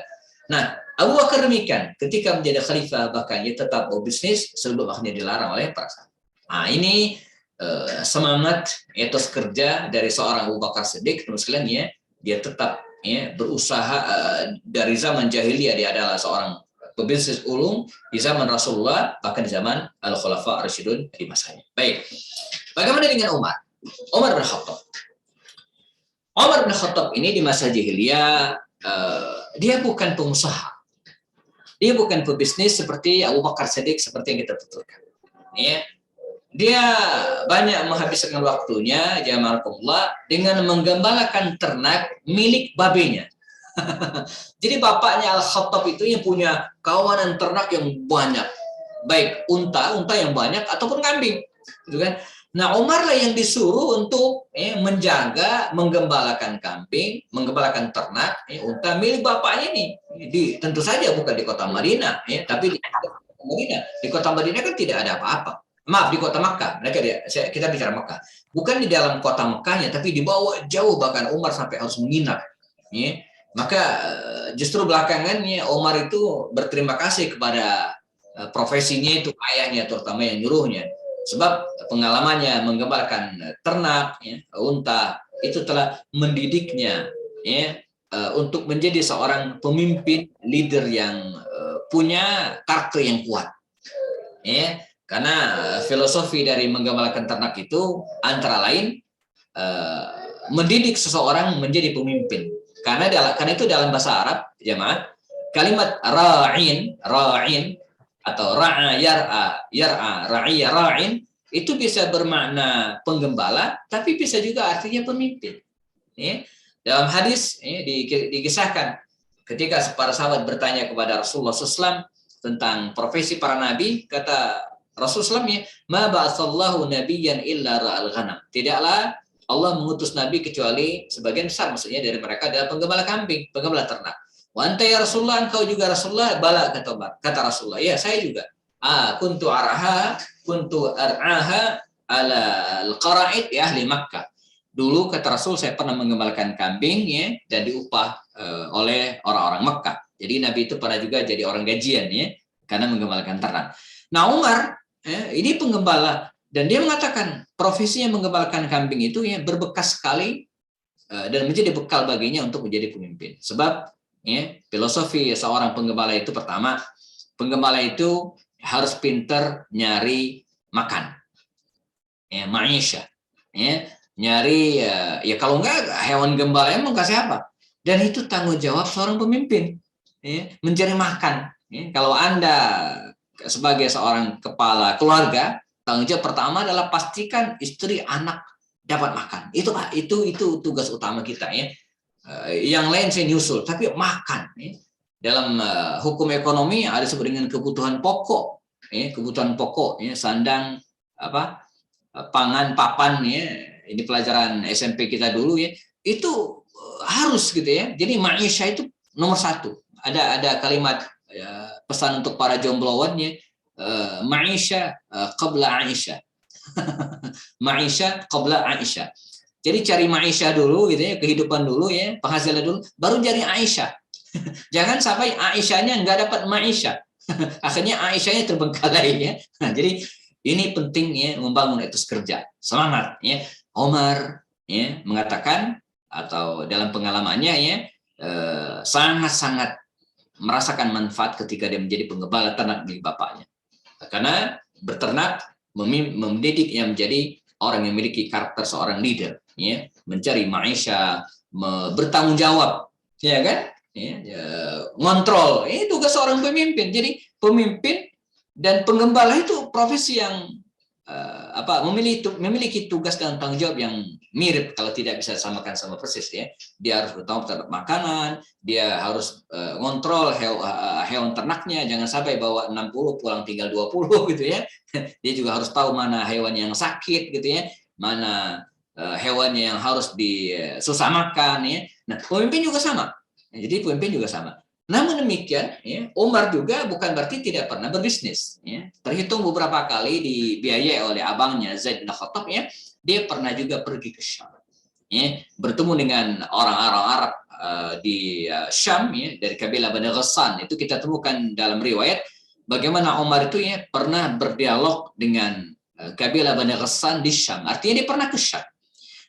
D: Nah, Abu Bakar demikian, ketika menjadi khalifah bahkan dia tetap berbisnis sebelum akhirnya dilarang oleh para sahabat. Nah, ini semangat etos kerja dari seorang Abu Bakar Siddiq, teman sekalian ya, dia tetap ya berusaha dari zaman jahiliyah, dia adalah seorang pebisnis ulung di zaman Rasulullah, bahkan di zaman Al-Khulafa Ar-Rasyidun di masanya. Baik. Bagaimana dengan Umar? Umar bin Khattab. Umar bin Khattab ini di masa jahiliyah dia bukan pengusaha. Dia bukan pebisnis seperti Abu Bakar Siddiq seperti yang kita tuturkan. Ya. Dia banyak menghabiskan waktunya jamaah dengan menggembalakan ternak milik babenya. Jadi bapaknya Al-Khattab itu yang punya kawanan ternak yang banyak, baik unta yang banyak ataupun kambing, gitu kan? Nah, Umar lah yang disuruh untuk menjaga, menggembalakan kambing, menggembalakan ternak, unta milik bapaknya ini. Tentu saja bukan di kota Madinah, tapi di kota Madinah. Di kota Madinah kan tidak ada apa-apa. Maaf, di kota Makkah. Kita bicara Makkah. Bukan di dalam kota Makkahnya, tapi dibawa jauh, bahkan Umar sampai harus menginap. Maka justru belakangannya Umar itu berterima kasih kepada profesinya itu, ayahnya terutama yang nyuruhnya. Sebab pengalamannya menggembalkan ternak, unta, itu telah mendidiknya untuk menjadi seorang pemimpin, leader yang punya karakter yang kuat. Karena filosofi dari menggembalkan ternak itu antara lain mendidik seseorang menjadi pemimpin. Karena itu dalam bahasa Arab, jemaah, kalimat ra'in atau ra'a yar'a ra'iya ra'in itu bisa bermakna penggembala, tapi bisa juga artinya pemimpin. Dalam hadis dikisahkan ketika para sahabat bertanya kepada Rasulullah SAW tentang profesi para nabi, kata Rasulullah SAW, ma ba'atsallahu nabiyyan illa ra'al ghanam. Tidaklah Allah mengutus nabi kecuali sebagian besar maksudnya dari mereka adalah penggembala kambing, penggembala ternak. Wa anta ya Rasulullah, engkau juga Rasulullah? Bala, kata Rasulullah. Ya, saya juga. Kuntu ar'aha ala al-qara'id ya ahli Makkah. Dulu kata Rasul saya pernah menggembalakan kambing dan diupah oleh orang-orang Makkah. Jadi Nabi itu pernah juga jadi orang gajian karena menggembalakan ternak. Nah, Umar ini penggembala. Dan dia mengatakan profesinya menggembalakan kambing itu berbekas sekali dan menjadi bekal baginya untuk menjadi pemimpin. Sebab filosofi seorang penggembala itu pertama, penggembala itu harus pintar nyari makan, maisha, nyari kalau enggak hewan gembala mau kasih apa? Dan itu tanggung jawab seorang pemimpin, mencari makan. Kalau Anda sebagai seorang kepala keluarga, tanggung jawab pertama adalah pastikan istri anak dapat makan. Itu tugas utama kita Yang lain saya nyusul, tapi makan. Dalam hukum ekonomi ada disebut dengan kebutuhan pokok. Kebutuhan pokok, sandang, pangan, papan. Ini pelajaran SMP kita dulu Itu harus gitu Jadi maisha itu nomor satu. Ada kalimat pesan untuk para jombloan Maisha qabla Aisyah. Maisha qabla Aisyah. Jadi cari maisha dulu gitu kehidupan dulu penghasilan dulu, baru cari Aisyah. Jangan sampai Aisyahnya nggak dapat maisha. Akhirnya Aisyahnya terbengkalai Nah, jadi ini penting membangun etos kerja. Semangat Omar mengatakan atau dalam pengalamannya sangat-sangat merasakan manfaat ketika dia menjadi penggembala ternak milik bapaknya. Karena berternak mendidik yang menjadi orang yang memiliki karakter seorang leader, mencari maisha, bertanggung jawab, ngontrol. Ini tugas seorang pemimpin. Jadi pemimpin dan penggembala itu profesi yang memiliki tugas dan tanggung jawab yang mirip kalau tidak bisa samakan sama persis Dia harus bertanggung terhadap makanan, dia harus ngontrol hewan ternaknya, jangan sampai bawa 60 pulang tinggal 20 gitu Dia juga harus tahu mana hewan yang sakit gitu mana hewannya yang harus disusah makan Nah, pemimpin juga sama. Jadi pemimpin juga sama. Namun demikian, Umar juga bukan berarti tidak pernah berbisnis. Terhitung beberapa kali dibiayai oleh abangnya Zaid bin Khattab, dia pernah juga pergi ke Syam, bertemu dengan orang-orang Arab di Syam, dari kabilah Bani Ghassan. Itu kita temukan dalam riwayat bagaimana Umar itu pernah berdialog dengan kabilah Bani Ghassan di Syam. Artinya dia pernah ke Syam.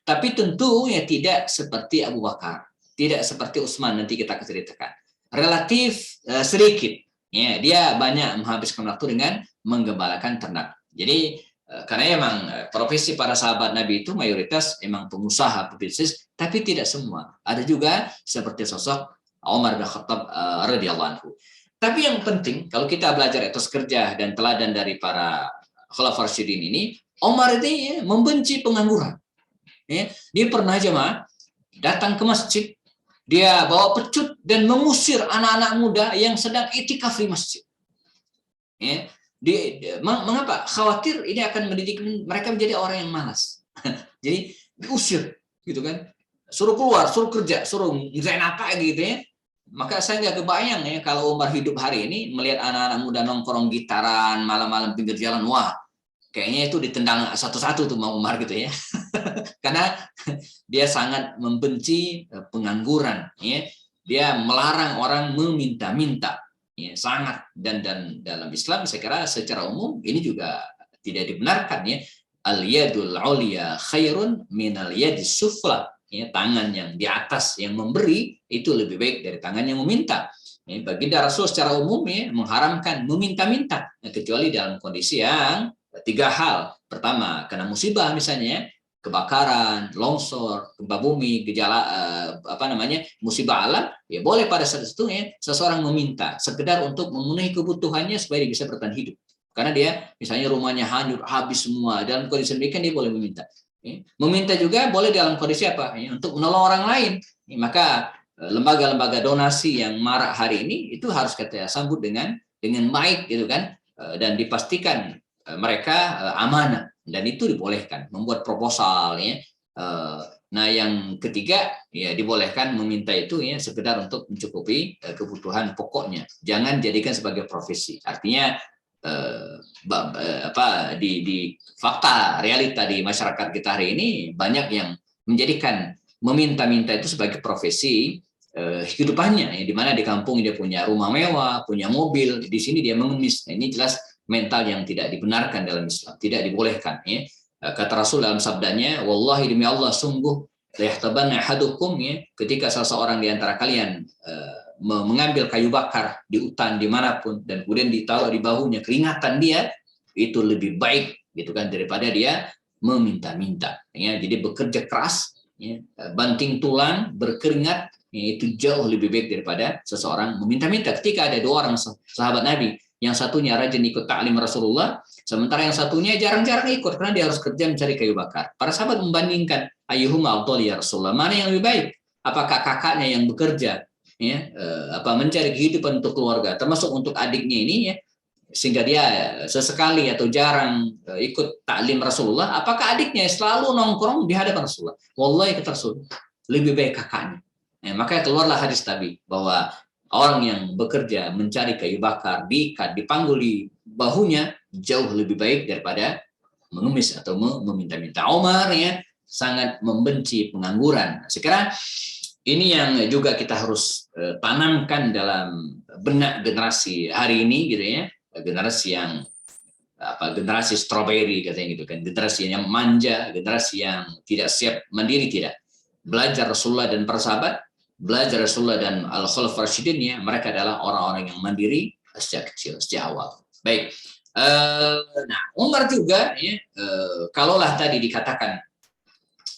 D: Tapi tentu tidak seperti Abu Bakar, tidak seperti Utsman, nanti kita akan ceritakan. Relatif sedikit Ya, dia banyak menghabiskan waktu dengan menggembalakan ternak. Jadi karena emang profesi para sahabat Nabi itu mayoritas emang pengusaha, pebisnis, tapi tidak semua. Ada juga seperti sosok Umar bin Khattab radhiyallahu anhu. Tapi yang penting kalau kita belajar etos kerja dan teladan dari para Khulafaur Rasyidin ini, Umar itu ya, membenci pengangguran. Ya, dia pernah jemaah datang ke masjid, dia bawa pecut dan mengusir anak-anak muda yang sedang itikaf di masjid. Ya, mengapa? Khawatir ini akan mendidik mereka menjadi orang yang malas. Jadi diusir, gitu kan? Suruh keluar, suruh kerja, suruh ngerjain apa gitu ya. Maka saya nggak kebayang ya kalau Umar hidup hari ini melihat anak-anak muda nongkrong gitaran malam-malam pinggir jalan, wah kayaknya itu ditendang satu-satu tuh mau Umar gitu ya. Karena dia sangat membenci pengangguran, ya. Dia melarang orang meminta-minta. Ya, sangat dan dalam Islam saya kira secara umum ini juga tidak dibenarkan ya. Al-yadul ulya khairun minal yadis sufla. Ya, tangan yang di atas yang memberi itu lebih baik dari tangan yang meminta. Ya, baginda Rasul secara umum ya, mengharamkan meminta-minta, ya, kecuali dalam kondisi yang tiga hal. Pertama, kena musibah misalnya, kebakaran, longsor, gempa bumi, gejala musibah alam, ya boleh pada saat itu ya seseorang meminta sekedar untuk memenuhi kebutuhannya supaya dia bisa bertahan hidup. Karena dia misalnya rumahnya hanyut habis semua, dalam kondisi demikian dia boleh meminta. Ya. Meminta juga boleh dalam kondisi apa? Ya, untuk menolong orang lain. Ya, maka lembaga-lembaga donasi yang marak hari ini itu harus kita sambut dengan baik gitu kan, dan dipastikan mereka amanah. Dan itu dibolehkan membuat proposal ya. Nah yang ketiga ya dibolehkan meminta itu ya sekedar untuk mencukupi kebutuhan pokoknya. Jangan jadikan sebagai profesi. Artinya di fakta realita di masyarakat kita hari ini banyak yang menjadikan meminta-minta itu sebagai profesi kehidupannya. Ya, di mana di kampung dia punya rumah mewah, punya mobil, di sini dia mengemis. Nah, ini jelas mental yang tidak dibenarkan dalam Islam, tidak dibolehkan ya. Kata Rasul dalam sabdanya, wallahi demi Allah sungguh la yahtabanna ahadukum ya, ketika salah seorang di antara kalian mengambil kayu bakar di hutan dimanapun dan kemudian ditaruh di bahunya, keringatan dia itu lebih baik gitu kan daripada dia meminta-minta ya. Jadi bekerja keras ya, banting tulang berkeringat ya, itu jauh lebih baik daripada seseorang meminta-minta. Ketika ada dua orang sahabat Nabi, yang satunya rajin ikut ta'lim Rasulullah, sementara yang satunya jarang-jarang ikut karena dia harus kerja mencari kayu bakar. Para sahabat membandingkan, ayyuhuma afdal ya Rasulullah, mana yang lebih baik? Apakah kakaknya yang bekerja ya, mencari kehidupan untuk keluarga, termasuk untuk adiknya ini ya, sehingga dia sesekali atau jarang ikut ta'lim Rasulullah, apakah adiknya selalu nongkrong di hadapan Rasulullah? Wallahi kata Rasul, lebih baik kakaknya. Ya, maka keluarlah hadis tadi bahwa orang yang bekerja mencari kayu bakar diikat, dipanggul di bahunya jauh lebih baik daripada mengemis atau meminta-minta. Umar ya sangat membenci pengangguran. Sekarang ini yang juga kita harus tanamkan dalam benak generasi hari ini gitu ya. Generasi yang generasi strawberry katanya gitu kan. Generasi yang manja, generasi yang tidak siap mandiri, tidak. Belajar Rasulullah dan para sahabat, belajar Rasulullah dan Al-Khulafaur Rasyidin ya, mereka adalah orang-orang yang mandiri sejak kecil, sejak awal. Baik. Nah, Umar juga ya, kalaulah tadi dikatakan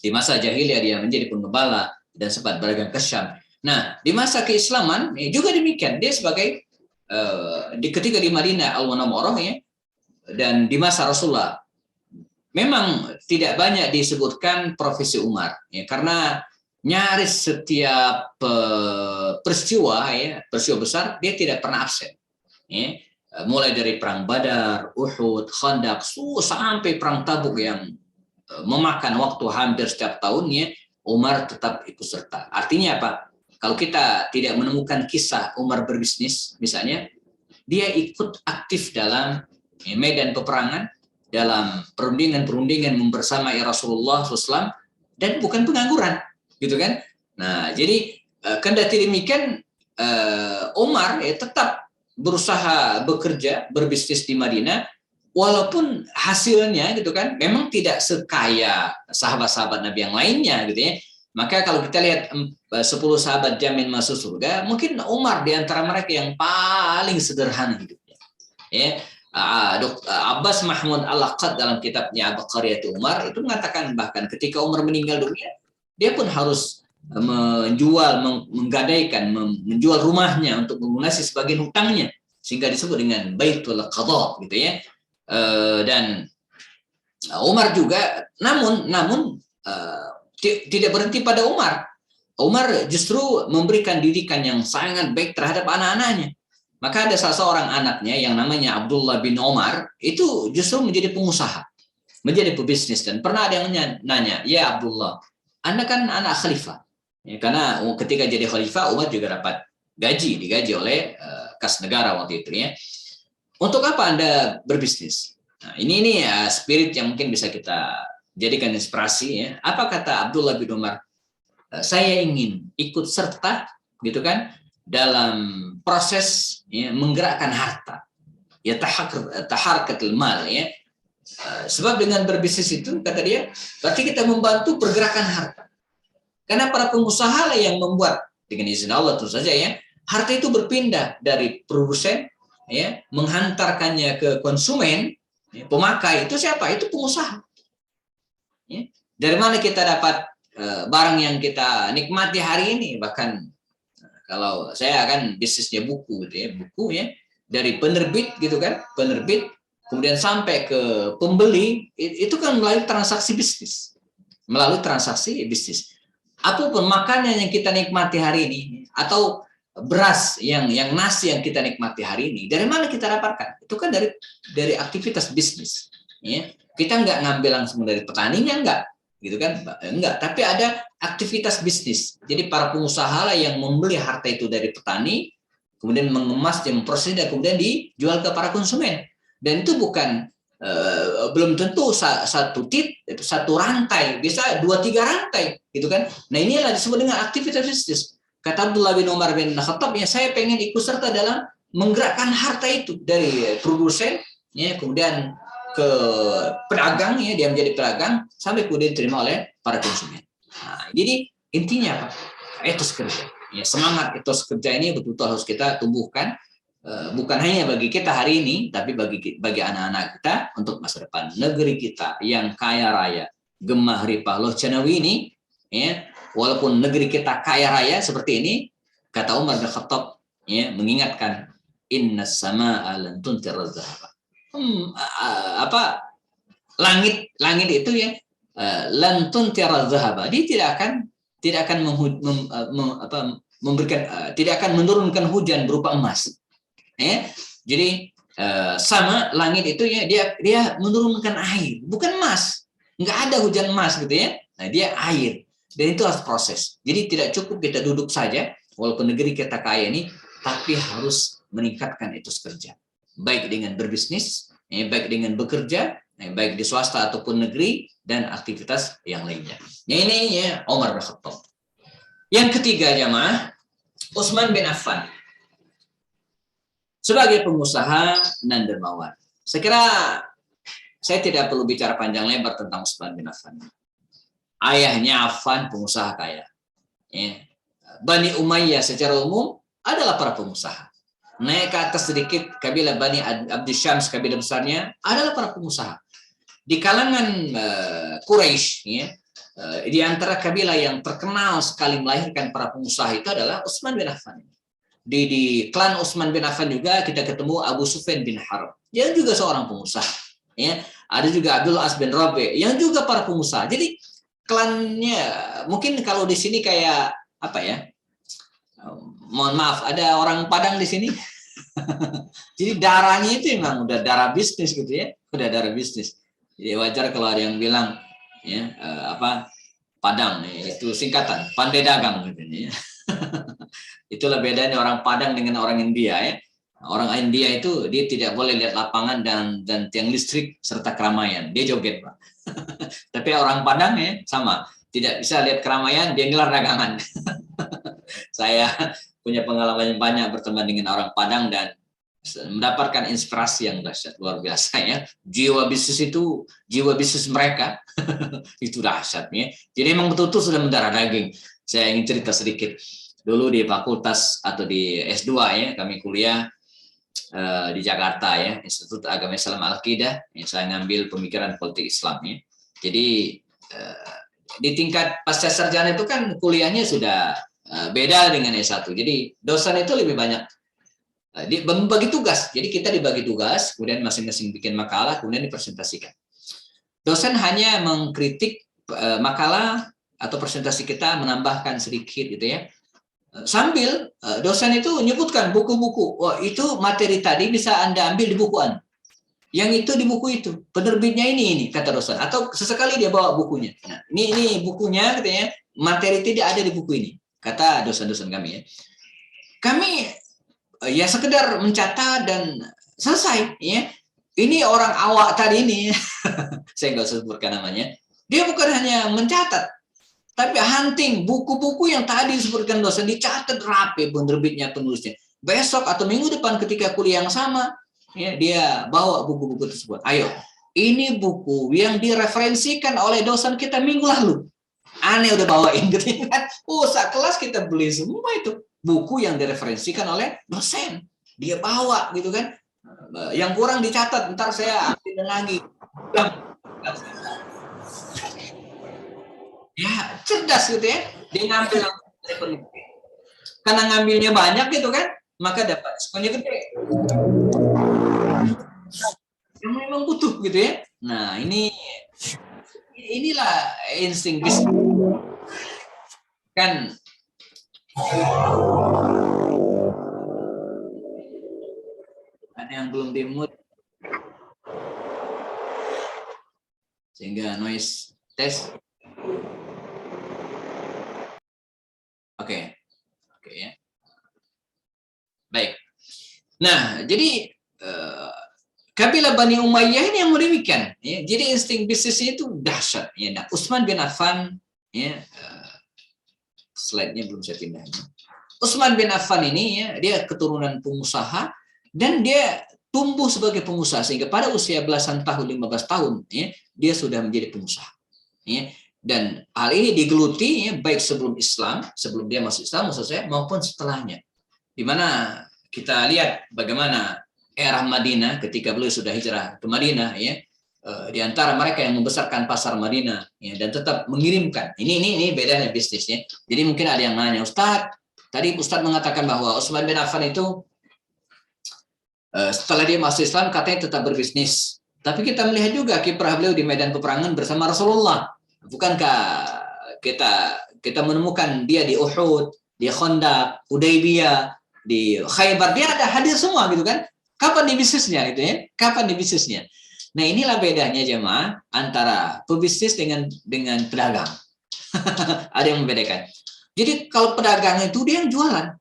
D: di masa jahiliyah dia menjadi penggembala dan sempat berdagang ke Syam. Nah, di masa keislaman ya, juga demikian. Dia sebagai ketika di Madinah Al-Munawwarah ya, dan di masa Rasulullah memang tidak banyak disebutkan profesi Umar ya, karena nyaris setiap peristiwa besar dia tidak pernah absen ya. Mulai dari perang Badar, Uhud, Khandaq sampai perang Tabuk yang memakan waktu hampir setiap tahunnya, Umar tetap ikut serta. Artinya apa? Kalau kita tidak menemukan kisah Umar berbisnis misalnya, dia ikut aktif dalam medan peperangan, dalam perundingan membersamai Rasulullah SAW, dan bukan pengangguran gitu kan. Nah, jadi kendati demikian Umar tetap berusaha bekerja, berbisnis di Madinah, walaupun hasilnya gitu kan memang tidak sekaya sahabat-sahabat Nabi yang lainnya gitu ya. Maka kalau kita lihat 10 sahabat jamin masuk surga, mungkin Umar di antara mereka yang paling sederhana hidupnya. Ya, Abbas Mahmud Al-Aqad dalam kitabnya Abqariyatu Umar itu mengatakan bahkan ketika Umar meninggal dunia, dia pun harus menjual, menggadaikan, menjual rumahnya untuk melunasi sebagian hutangnya, sehingga disebut dengan Baitul Qadha gitu ya. Dan Umar juga, namun tidak berhenti pada Umar. Umar justru memberikan didikan yang sangat baik terhadap anak-anaknya. Maka ada salah seorang anaknya yang namanya Abdullah bin Umar, itu justru menjadi pengusaha, menjadi pebisnis. Dan pernah ada yang nanya, ya Abdullah, Anda kan anak khalifah. Ya, karena ketika jadi khalifah, Umar juga dapat digaji oleh kas negara waktu itu. Ya. Untuk apa Anda berbisnis? Nah, ini spirit yang mungkin bisa kita jadikan inspirasi. Ya. Apa kata Abdullah bin Umar? Saya ingin ikut serta, gitu kan, dalam proses ya, menggerakkan harta, ya taharkatul mal ya. Sebab dengan berbisnis itu kata dia, berarti kita membantu pergerakan harta. Karena para pengusaha lah yang membuat dengan izin Allah tentu saja ya, harta itu berpindah dari produsen ya, menghantarkannya ke konsumen, ya, pemakai itu siapa? Itu pengusaha. Ya. Dari mana kita dapat barang yang kita nikmati hari ini? Bahkan kalau saya kan bisnisnya buku gitu ya, buku ya dari penerbit gitu kan, penerbit kemudian sampai ke pembeli itu kan melalui transaksi bisnis. Melalui transaksi bisnis. Apapun makanan yang kita nikmati hari ini atau beras yang nasi yang kita nikmati hari ini, dari mana kita dapatkan? Itu kan dari aktivitas bisnis ya. Kita nggak ngambil langsung dari petaninya, gitu kan, enggak, tapi ada aktivitas bisnis. Jadi para pengusaha lah yang membeli harta itu dari petani, kemudian mengemas dan memproses dan kemudian dijual ke para konsumen. Dan itu bukan belum tentu satu rantai, bisa 2-3 rantai, gitu kan. Nah inilah disebut dengan aktivitas bisnis. Kata Abdullah bin Umar bin Khattab, ya saya pengen ikut serta dalam menggerakkan harta itu dari produsen, ya kemudian ke pedagang ya, dia menjadi pedagang sampai kemudian diterima oleh para konsumen. Nah, jadi intinya apa? Etos kerja. Ya, semangat etos kerja ini betul-betul harus kita tumbuhkan, bukan hanya bagi kita hari ini, tapi bagi anak-anak kita untuk masa depan. Negeri kita yang kaya raya, gemah ripah loh Canawi ini, ya, walaupun negeri kita kaya raya seperti ini, kata Umar bin Khattab, ya, mengingatkan inna samaa'a lan tuntir az-zahaba. Langit itu ya lantun tiara zahaba, dia tidak akan memberikan, tidak akan menurunkan hujan berupa emas ya. Jadi sama langit itu ya dia menurunkan air, bukan emas. Nggak ada hujan emas gitu ya. Nah dia air, dan itu harus proses. Jadi tidak cukup kita duduk saja walaupun negeri kita kaya ini, tapi harus meningkatkan etos kerja, baik dengan berbisnis, baik dengan bekerja, baik di swasta ataupun negeri, dan aktivitas yang lainnya. Ya, ini ya Umar bin Khattab. Yang ketiga jamaah, Utsman bin Affan. Sebagai pengusaha dan dermawan. Saya kira saya tidak perlu bicara panjang lebar tentang Utsman bin Affan. Ayahnya Affan pengusaha kaya. Ya. Bani Umayyah secara umum adalah para pengusaha. Naik ke atas sedikit, kabilah Bani Abdi Syams, kabilah besarnya adalah para pengusaha. Di kalangan Quraisy, ya, di antara kabilah yang terkenal sekali melahirkan para pengusaha itu adalah Utsman bin Affan. Di klan Utsman bin Affan juga kita ketemu Abu Sufyan bin Harb, yang juga seorang pengusaha. Ya, ada juga Abdul As bin Rabi, yang juga para pengusaha. Jadi klannya mungkin kalau di sini kayak apa ya? Mohon maaf, ada orang Padang di sini. Jadi darahnya itu memang udah darah bisnis gitu ya, udah darah bisnis. Jadi wajar kalau ada yang bilang ya Padang itu singkatan pandai dagang gitu ya. Itulah bedanya orang Padang dengan orang India ya. Orang India itu dia tidak boleh lihat lapangan dan tiang listrik serta keramaian, dia joget Pak. Tapi orang Padang ya sama, tidak bisa lihat keramaian, dia ngelar dagangan. Saya punya pengalaman yang banyak berteman dengan orang Padang dan mendapatkan inspirasi yang dahsyat, luar biasa ya. Jiwa bisnis mereka itu dahsyatnya. Jadi memang betul-betul sudah mendarah daging. Saya ingin cerita sedikit. Dulu di fakultas atau di S2 ya, kami kuliah di Jakarta ya, Institut Agama Islam Al-Qidah. Saya ngambil pemikiran politik Islam ya. Jadi di tingkat pasca sarjana itu kan kuliahnya sudah beda dengan S1. Jadi dosen itu lebih banyak bagi tugas. Jadi kita dibagi tugas, kemudian masing-masing bikin makalah, kemudian dipresentasikan. Dosen hanya mengkritik makalah atau presentasi kita, menambahkan sedikit gitu ya. Sambil dosen itu menyebutkan buku-buku. Oh, itu materi tadi bisa Anda ambil di bukuan. Yang itu di buku itu. Penerbitnya ini kata dosen. Atau sesekali dia bawa bukunya. Nah, ini bukunya katanya, materi tidak ada di buku ini. Kata dosen-dosen kami ya. Kami ya sekedar mencatat dan selesai ya. Ini orang awak tadi ini, saya nggak usah sebutkan namanya. Dia bukan hanya mencatat, tapi hunting buku-buku yang tadi disebutkan dosen, dicatat rapi penerbitnya, penulisnya. Besok atau minggu depan ketika kuliah yang sama, ya, dia bawa buku-buku tersebut. Ayo, ini buku yang direferensikan oleh dosen kita minggu lalu. Aneh udah bawain gitu kan. Saat kelas kita beli semua itu. Buku yang direferensikan oleh dosen, dia bawa gitu kan. Yang kurang dicatat, ntar saya ambil lagi. Ya cerdas gitu ya, dia ngambil karena ngambilnya banyak gitu kan, maka dapat skonnya gede. Yang memang butuh gitu ya. Nah inilah insting bisnis kan. Ada yang belum di-mute sehingga noise test. Oke ya. Baik. Nah, jadi kabilah Bani Umayyah ini yang demikian ya. Jadi insting bisnisnya itu dahsyat ya. Nah, Utsman bin Affan ya, slide-nya belum saya pindahin. Utsman bin Affan ini ya, dia keturunan pengusaha dan dia tumbuh sebagai pengusaha sehingga pada usia belasan tahun, 15 tahun ya, dia sudah menjadi pengusaha. Ya. Dan hal ini digeluti ya, baik sebelum Islam, sebelum dia masuk Islam maksud saya, maupun setelahnya. Di mana kita lihat bagaimana era Madinah ketika beliau sudah hijrah ke Madinah ya, di antara mereka yang membesarkan pasar Madinah ya, dan tetap mengirimkan. Ini bedanya bisnisnya. Jadi mungkin ada yang nanya, Ustadz, tadi Ustadz mengatakan bahwa Utsman bin Affan itu setelah dia masuk Islam katanya tetap berbisnis. Tapi kita melihat juga kiprah beliau di medan peperangan bersama Rasulullah. Bukankah kita menemukan dia di Uhud, di Khandaq, Hudaybiyah, di Khaybar, dia ada hadir semua gitu kan? Kapan di bisnisnya gitu ya? Kapan di bisnisnya? Nah, inilah bedanya jemaah antara pebisnis dengan pedagang. Ada yang membedakan. Jadi kalau pedagang itu dia yang jualan,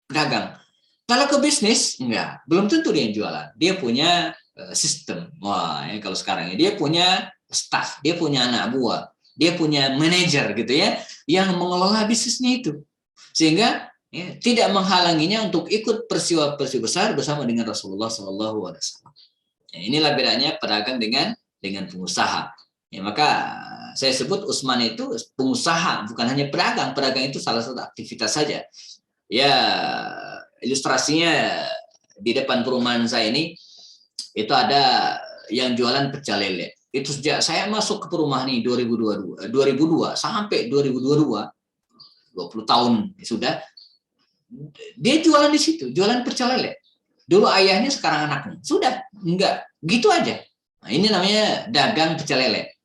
D: pedagang. Kalau ke bisnis enggak, belum tentu dia yang jualan. Dia punya sistem. Wah, ya, kalau sekarang dia punya staff, dia punya anak buah, dia punya manajer gitu ya, yang mengelola bisnisnya itu. Sehingga ya, tidak menghalanginya untuk ikut peristiwa-peristiwa besar bersama dengan Rasulullah SAW. Ya, inilah bedanya pedagang dengan pengusaha. Ya, maka saya sebut Utsman itu pengusaha, bukan hanya pedagang. Pedagang itu salah satu aktivitas saja. Ya, ilustrasinya di depan perumahan saya ini itu ada yang jualan pecel lele. Itu sejak saya masuk ke perumahan ini 2002 sampai 2022, 20 tahun sudah. Dia jualan di situ, jualan pecel lele. Dulu ayahnya, sekarang anaknya. Sudah, enggak, gitu aja. Nah, ini namanya dagang pecel lele.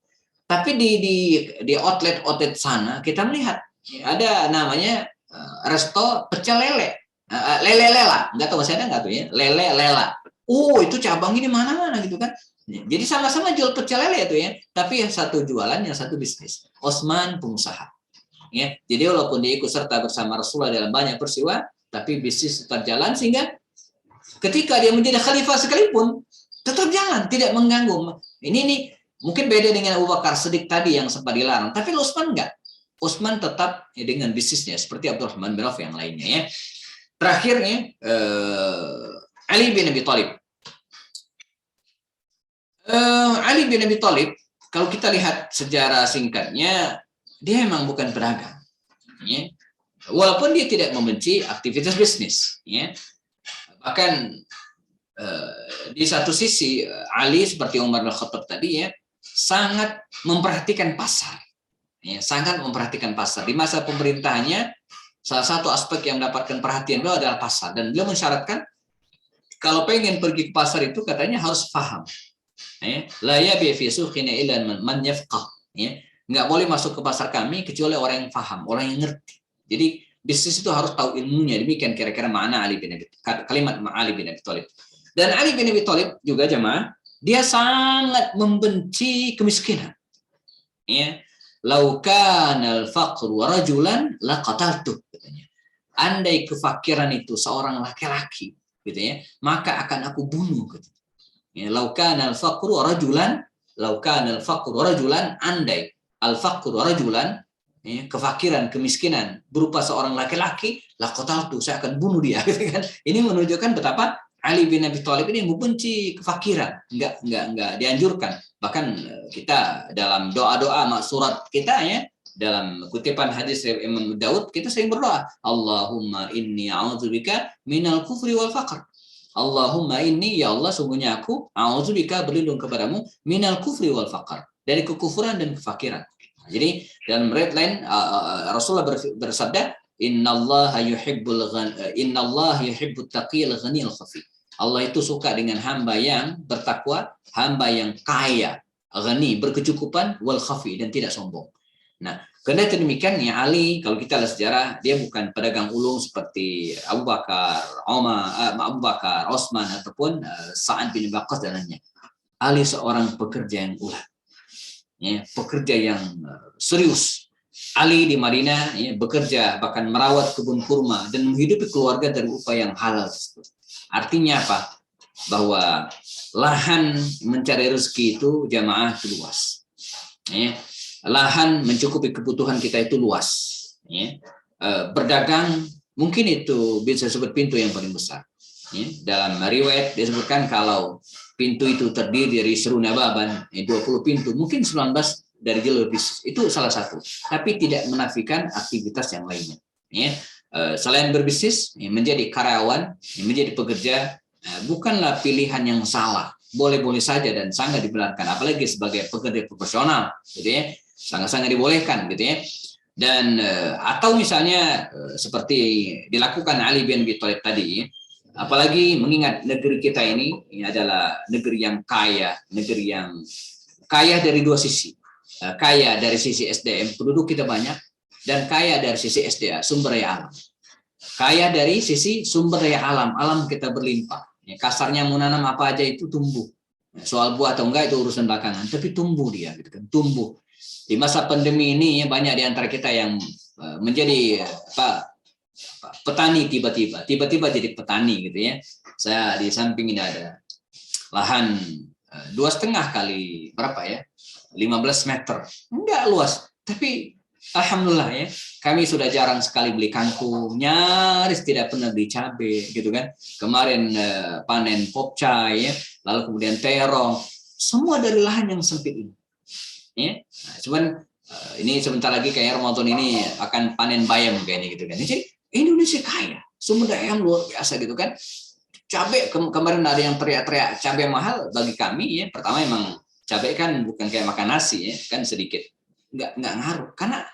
D: Tapi di outlet sana kita melihat ada namanya resto pecel lele. Lele lela, enggak tahu masih ada enggak tuh ya? Lele lela. Itu cabang ini mana-mana gitu kan. Jadi sama-sama jual pecel lele itu ya, tapi yang satu jualan, yang satu bisnis. Utsman pengusaha. Ya, jadi walaupun dia ikut serta bersama Rasulullah dalam banyak peristiwa, tapi bisnis tetap jalan sehingga ketika dia menjadi khalifah sekalipun tetap jalan, tidak mengganggu. Ini mungkin beda dengan Abu Bakar Siddiq tadi yang sempat dilarang, tapi Utsman enggak. Utsman tetap ya, dengan bisnisnya seperti Abdurrahman bin Auf yang lainnya ya. Terakhirnya Ali bin Abi Thalib. Ali bin Abi Thalib, kalau kita lihat sejarah singkatnya, dia memang bukan pedagang. Ya. Walaupun dia tidak membenci aktivitas bisnis. Ya. Bahkan di satu sisi Ali seperti Umar bin Khattab tadi ya, sangat memperhatikan pasar. Ya, sangat memperhatikan pasar. Di masa pemerintahannya, salah satu aspek yang mendapatkan perhatian beliau adalah pasar. Dan beliau mensyaratkan, kalau pengen pergi ke pasar itu katanya harus paham. La yabi fi suqina illa man yafqah. Nggak boleh masuk ke pasar kami kecuali orang yang paham, orang yang ngerti. Jadi bisnis itu harus tahu ilmunya. Demikian kira-kira makna kalimat Ali bin Abi Thalib. Dan Ali bin Abi Thalib juga jemaah, dia sangat membenci kemiskinan. Ya. Lau kana al-faqru rajulan laqataltu, katanya. Andai kefakiran itu seorang laki-laki, gitu ya, maka akan aku bunuh, gitu. Ya, lau kana al-faqru rajulan, andai al-faqru rajulan, ya, kefakiran, kemiskinan berupa seorang laki-laki, laqataltu, saya akan bunuh dia, gitu kan. Ini menunjukkan betapa Ali bin Abi Thalib ini membenci kefakiran, enggak dianjurkan. Bahkan kita dalam doa-doa maksurat kita ya, dalam kutipan hadis Imam Daud, kita sering berdoa, Allahumma inni a'udzubika minal kufri wal faqr. Allahumma inni, ya Allah, sungguhnya aku a'udzubika, berlindung kepadamu, minal kufri wal faqr, dari kekufuran dan kefakiran. Jadi dalam riwayat lain Rasulullah bersabda, Innallaha yuhibbut taqiyal ghaniyal khafi. Allah itu suka dengan hamba yang bertakwa, hamba yang kaya, ghani, berkecukupan, wal khafi, dan tidak sombong. Nah, karena demikian ya, Ali, kalau kita lihat sejarah, dia bukan pedagang ulung seperti Abu Bakar, Osman, ataupun Sa'ad bin Waqqas dan lainnya. Ali seorang pekerja yang ulat, ya, pekerja yang serius. Ali di Madinah ya, bekerja, bahkan merawat kebun kurma dan menghidupi keluarga dari upaya yang halal tersebut. Artinya apa? Bahwa lahan mencari rezeki itu jamaah itu luas. Ya. Lahan mencukupi kebutuhan kita itu luas. Ya. Berdagang mungkin itu bisa disebut pintu yang paling besar. Ya. Dalam riwayat disebutkan kalau pintu itu terdiri dari seruna baban, 20 pintu, mungkin 19 dari jalur bisnis, itu salah satu, tapi tidak menafikan aktivitas yang lainnya. Ya. Selain berbisnis, menjadi karyawan, menjadi pekerja, bukanlah pilihan yang salah, boleh-boleh saja dan sangat dibenarkan, apalagi sebagai pekerja profesional, gitu ya, sangat-sangat dibolehkan, gitu ya. Dan atau misalnya seperti dilakukan Ali bin Abi Thalib tadi, apalagi mengingat negeri kita ini adalah negeri yang kaya, negeri yang kaya dari dua sisi. Kaya dari sisi SDM, penduduk kita banyak, dan kaya dari sisi SDA, sumber daya alam. Kaya dari sisi sumber daya alam, alam kita berlimpah. Ya, kasarnya mau nanam apa aja itu tumbuh. Soal buah atau enggak itu urusan belakangan, tapi tumbuh dia, gitu kan, tumbuh. Di masa pandemi ini ya, banyak di antara kita yang menjadi petani tiba-tiba jadi petani, gitu ya. Saya di samping ini ada lahan 2,5 kali berapa ya? 15 meter, enggak luas, tapi alhamdulillah ya, kami sudah jarang sekali beli kangkung, nyaris tidak pernah beli cabai, gitu kan. Kemarin panen pokcai, ya, lalu kemudian terong, semua dari lahan yang sempit ini. Ya, nah, cuman ini sebentar lagi kayak Ramadan ini akan panen bayam kayaknya, gitu kan. Jadi Indonesia kaya, sumber daya yang luar biasa, gitu kan. Cabai kemarin ada yang teriak-teriak cabai mahal bagi kami ya. Pertama emang cabai kan bukan kayak makan nasi ya, kan sedikit. Nggak ngaruh, karena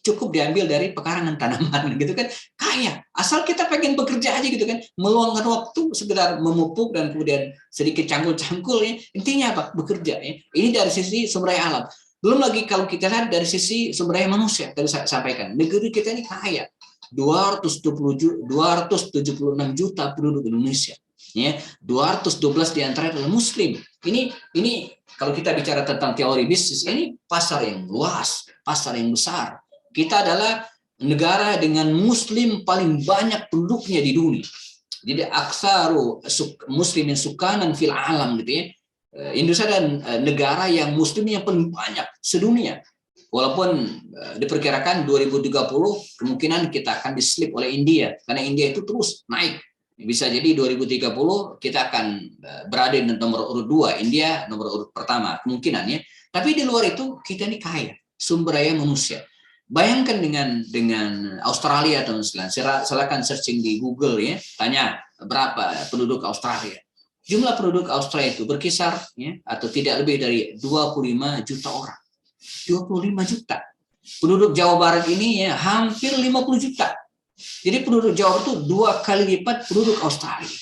D: cukup diambil dari pekarangan tanaman, gitu kan. Kaya, asal kita pengen bekerja aja, gitu kan. Meluangkan waktu, sekedar memupuk dan kemudian sedikit cangkul-cangkul ya. Intinya apa? Bekerja ya. Ini dari sisi sumber daya alam. Belum lagi kalau kita lihat dari sisi sumber daya manusia, tadi saya sampaikan. Negeri kita ini kaya. 276 juta penduduk Indonesia. Ya, 212 diantara adalah Muslim. Ini kalau kita bicara tentang teori bisnis, ini pasar yang luas, pasar yang besar. Kita adalah negara dengan Muslim paling banyak penduduknya di dunia. Jadi aksaru muslimin sukanan fil alam, gitu ya. Indonesia dan negara yang Muslimnya paling banyak sedunia. Walaupun diperkirakan 2030 kemungkinan kita akan diselip oleh India, karena India itu terus naik Bisa jadi 2030 kita akan berada di nomor urut 2, India nomor urut pertama kemungkinannya. Tapi di luar itu kita ini kaya sumber daya manusia. Bayangkan dengan Australia atau silakan searching di Google ya, tanya berapa penduduk Australia. Jumlah penduduk Australia itu berkisar ya, atau tidak lebih dari 25 juta orang. 25 juta. Penduduk Jawa Barat ini ya hampir 50 juta. Jadi penduduk Jawa itu 2 kali lipat penduduk Australia.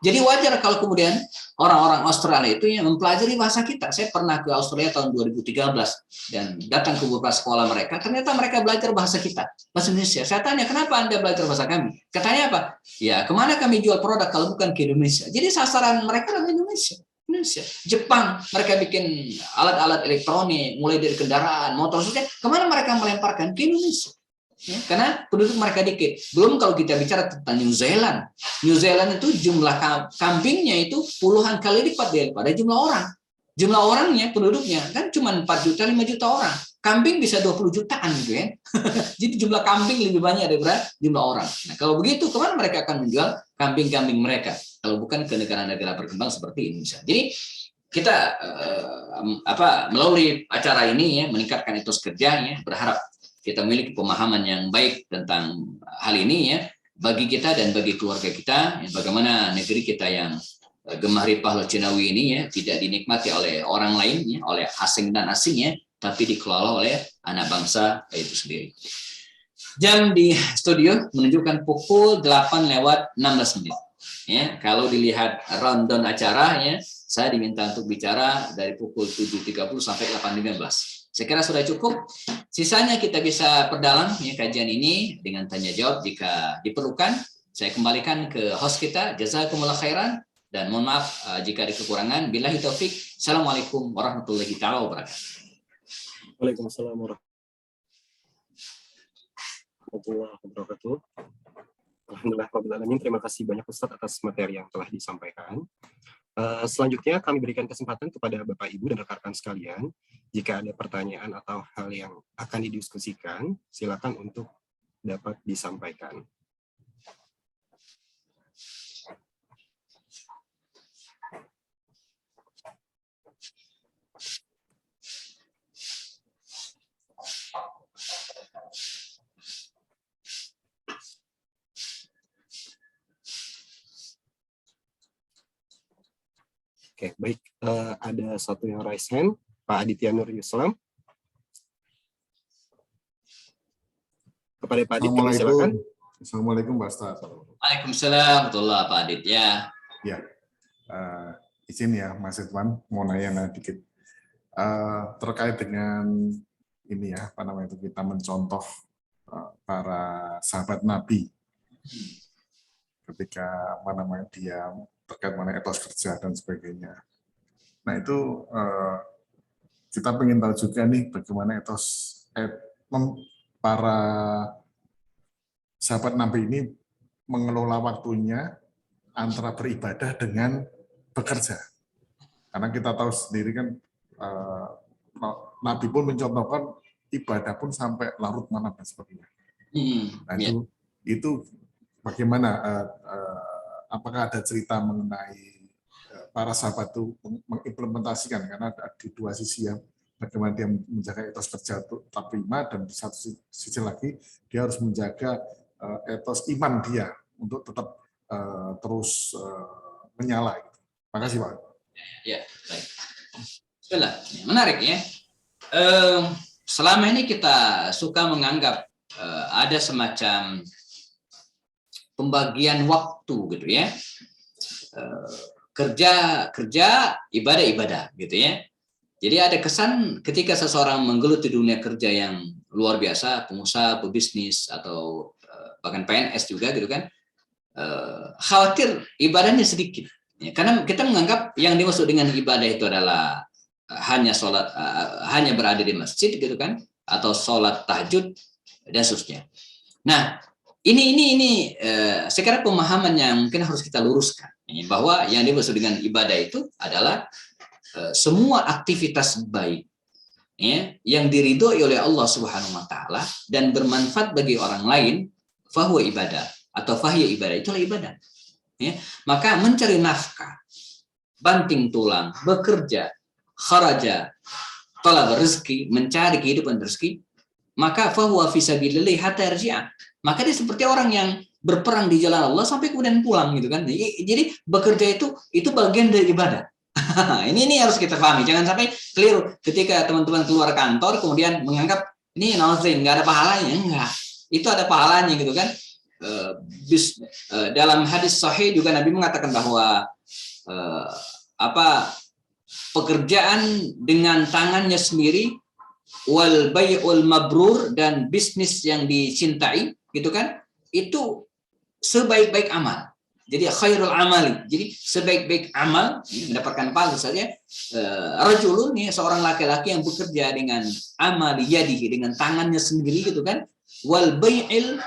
D: Jadi wajar kalau kemudian orang-orang Australia itu yang mempelajari bahasa kita. Saya pernah ke Australia tahun 2013 dan datang ke beberapa sekolah mereka. Ternyata mereka belajar bahasa kita, bahasa Indonesia. Saya tanya, kenapa Anda belajar bahasa kami? Katanya apa? Ya, kemana kami jual produk kalau bukan ke Indonesia? Jadi sasaran mereka adalah Indonesia. Jepang, mereka bikin alat-alat elektronik, mulai dari kendaraan, motor, kemana mereka melemparkan? Ke Indonesia. Ya, karena penduduk mereka dikit. Belum kalau kita bicara tentang New Zealand. New Zealand itu jumlah kambingnya itu puluhan kali lipat daripada jumlah orang. Jumlah orangnya, penduduknya kan cuma 4 juta, 5 juta orang. Kambing bisa 20 jutaan gitu ya. Jadi jumlah kambing lebih banyak daripada jumlah orang. Nah, kalau begitu kemana mereka akan menjual kambing-kambing mereka? Kalau bukan ke negara-negara berkembang seperti Indonesia. Jadi kita melalui acara ini ya meningkatkan etos kerjanya, berharap kita memiliki pemahaman yang baik tentang hal ini ya bagi kita dan bagi keluarga kita ya, bagaimana negeri kita yang gemah ripah Locinawi ini ya tidak dinikmati oleh orang lain ya, oleh asing dan asing ya, tapi dikelola oleh anak bangsa itu sendiri. Jam di studio menunjukkan pukul 8:16 ya. Kalau dilihat rundown acara ya, saya diminta untuk bicara dari pukul 7.30 sampai 8.15. Saya kira sudah cukup. Sisanya kita bisa perdalam ya kajian ini dengan tanya jawab jika diperlukan. Saya kembalikan ke host kita. Jazakumullah khairan dan mohon maaf jika ada kekurangan. Billahi taufik. Assalamualaikum warahmatullahi wabarakatuh.
A: Waalaikumsalam warahmatullahi wabarakatuh. Alhamdulillah, terima kasih banyak Ustadz atas materi yang telah disampaikan. Selanjutnya kami berikan kesempatan kepada Bapak Ibu dan rekan-rekan sekalian. Jika ada pertanyaan atau hal yang akan didiskusikan, silakan untuk dapat disampaikan. Oke, baik. Ada satu yang raise hand, Pak Aditya Nur Yuslam. Kepada Pak Aditya, silakan.
E: Assalamualaikum, Pak Ustaz.
D: Waalaikumsalam, Pak Aditya.
E: Ya, izin ya, Mas Ridwan, mau nanya dikit. Terkait dengan ini ya, apa namanya itu, kita mencontoh para sahabat Nabi ketika apa namanya dia terkait mengenai etos kerja dan sebagainya. Nah itu kita ingin tahu juga nih bagaimana para sahabat Nabi ini mengelola waktunya antara beribadah dengan bekerja. Karena kita tahu sendiri kan Nabi pun mencontohkan ibadah pun sampai larut malam dan sebagainya. Nah itu bagaimana? Apakah ada cerita mengenai para sahabat itu mengimplementasikan, karena ada di dua sisi ya, bagaimana dia menjaga etos kerja itu tetap prima, dan di satu sisi lagi dia harus menjaga etos iman dia untuk tetap terus menyala. Terima kasih Pak.
D: Ya, baik. Bismillah. Menarik ya. Selama ini kita suka menganggap ada semacam pembagian waktu gitu ya, kerja ibadah gitu ya. Jadi ada kesan ketika seseorang menggeluti dunia kerja yang luar biasa, pengusaha, pebisnis atau bahkan PNS juga gitu kan, khawatir ibadahnya sedikit ya, karena kita menganggap yang dimaksud dengan ibadah itu adalah hanya sholat, hanya berada di masjid gitu kan, atau sholat tahajud dan seterusnya. Nah ini saya kira pemahaman yang mungkin harus kita luruskan, bahwa yang dimaksud dengan ibadah itu adalah semua aktivitas baik ya, yang diridhoi oleh Allah Subhanahu wa taala dan bermanfaat bagi orang lain, fahuwa ibadah atau fahiya ibadah, itulah ibadah. ya, maka mencari nafkah, banting tulang, bekerja, kharaja, talab rezeki, mencari kehidupan rezeki, maka fahuwa fi sabilillah hatta yarji'a. Maka dia seperti orang yang berperang di jalan Allah sampai kemudian pulang gitu kan. Jadi bekerja itu bagian dari ibadah. ini harus kita pahami. Jangan sampai keliru ketika teman-teman keluar kantor kemudian menganggap ini nozin, nggak ada pahalanya. Enggak. Itu ada pahalanya gitu kan. Dalam hadis sahih juga Nabi mengatakan bahwa pekerjaan dengan tangannya sendiri, wal bai'ul mabrur, dan bisnis yang dicintai gitu kan, itu sebaik-baik amal. Jadi khairul amali. Jadi sebaik-baik amal mendapatkan pahala saja. Rajulun, seorang laki-laki yang bekerja dengan amali yadihi, dengan tangannya sendiri gitu kan, wal bai'il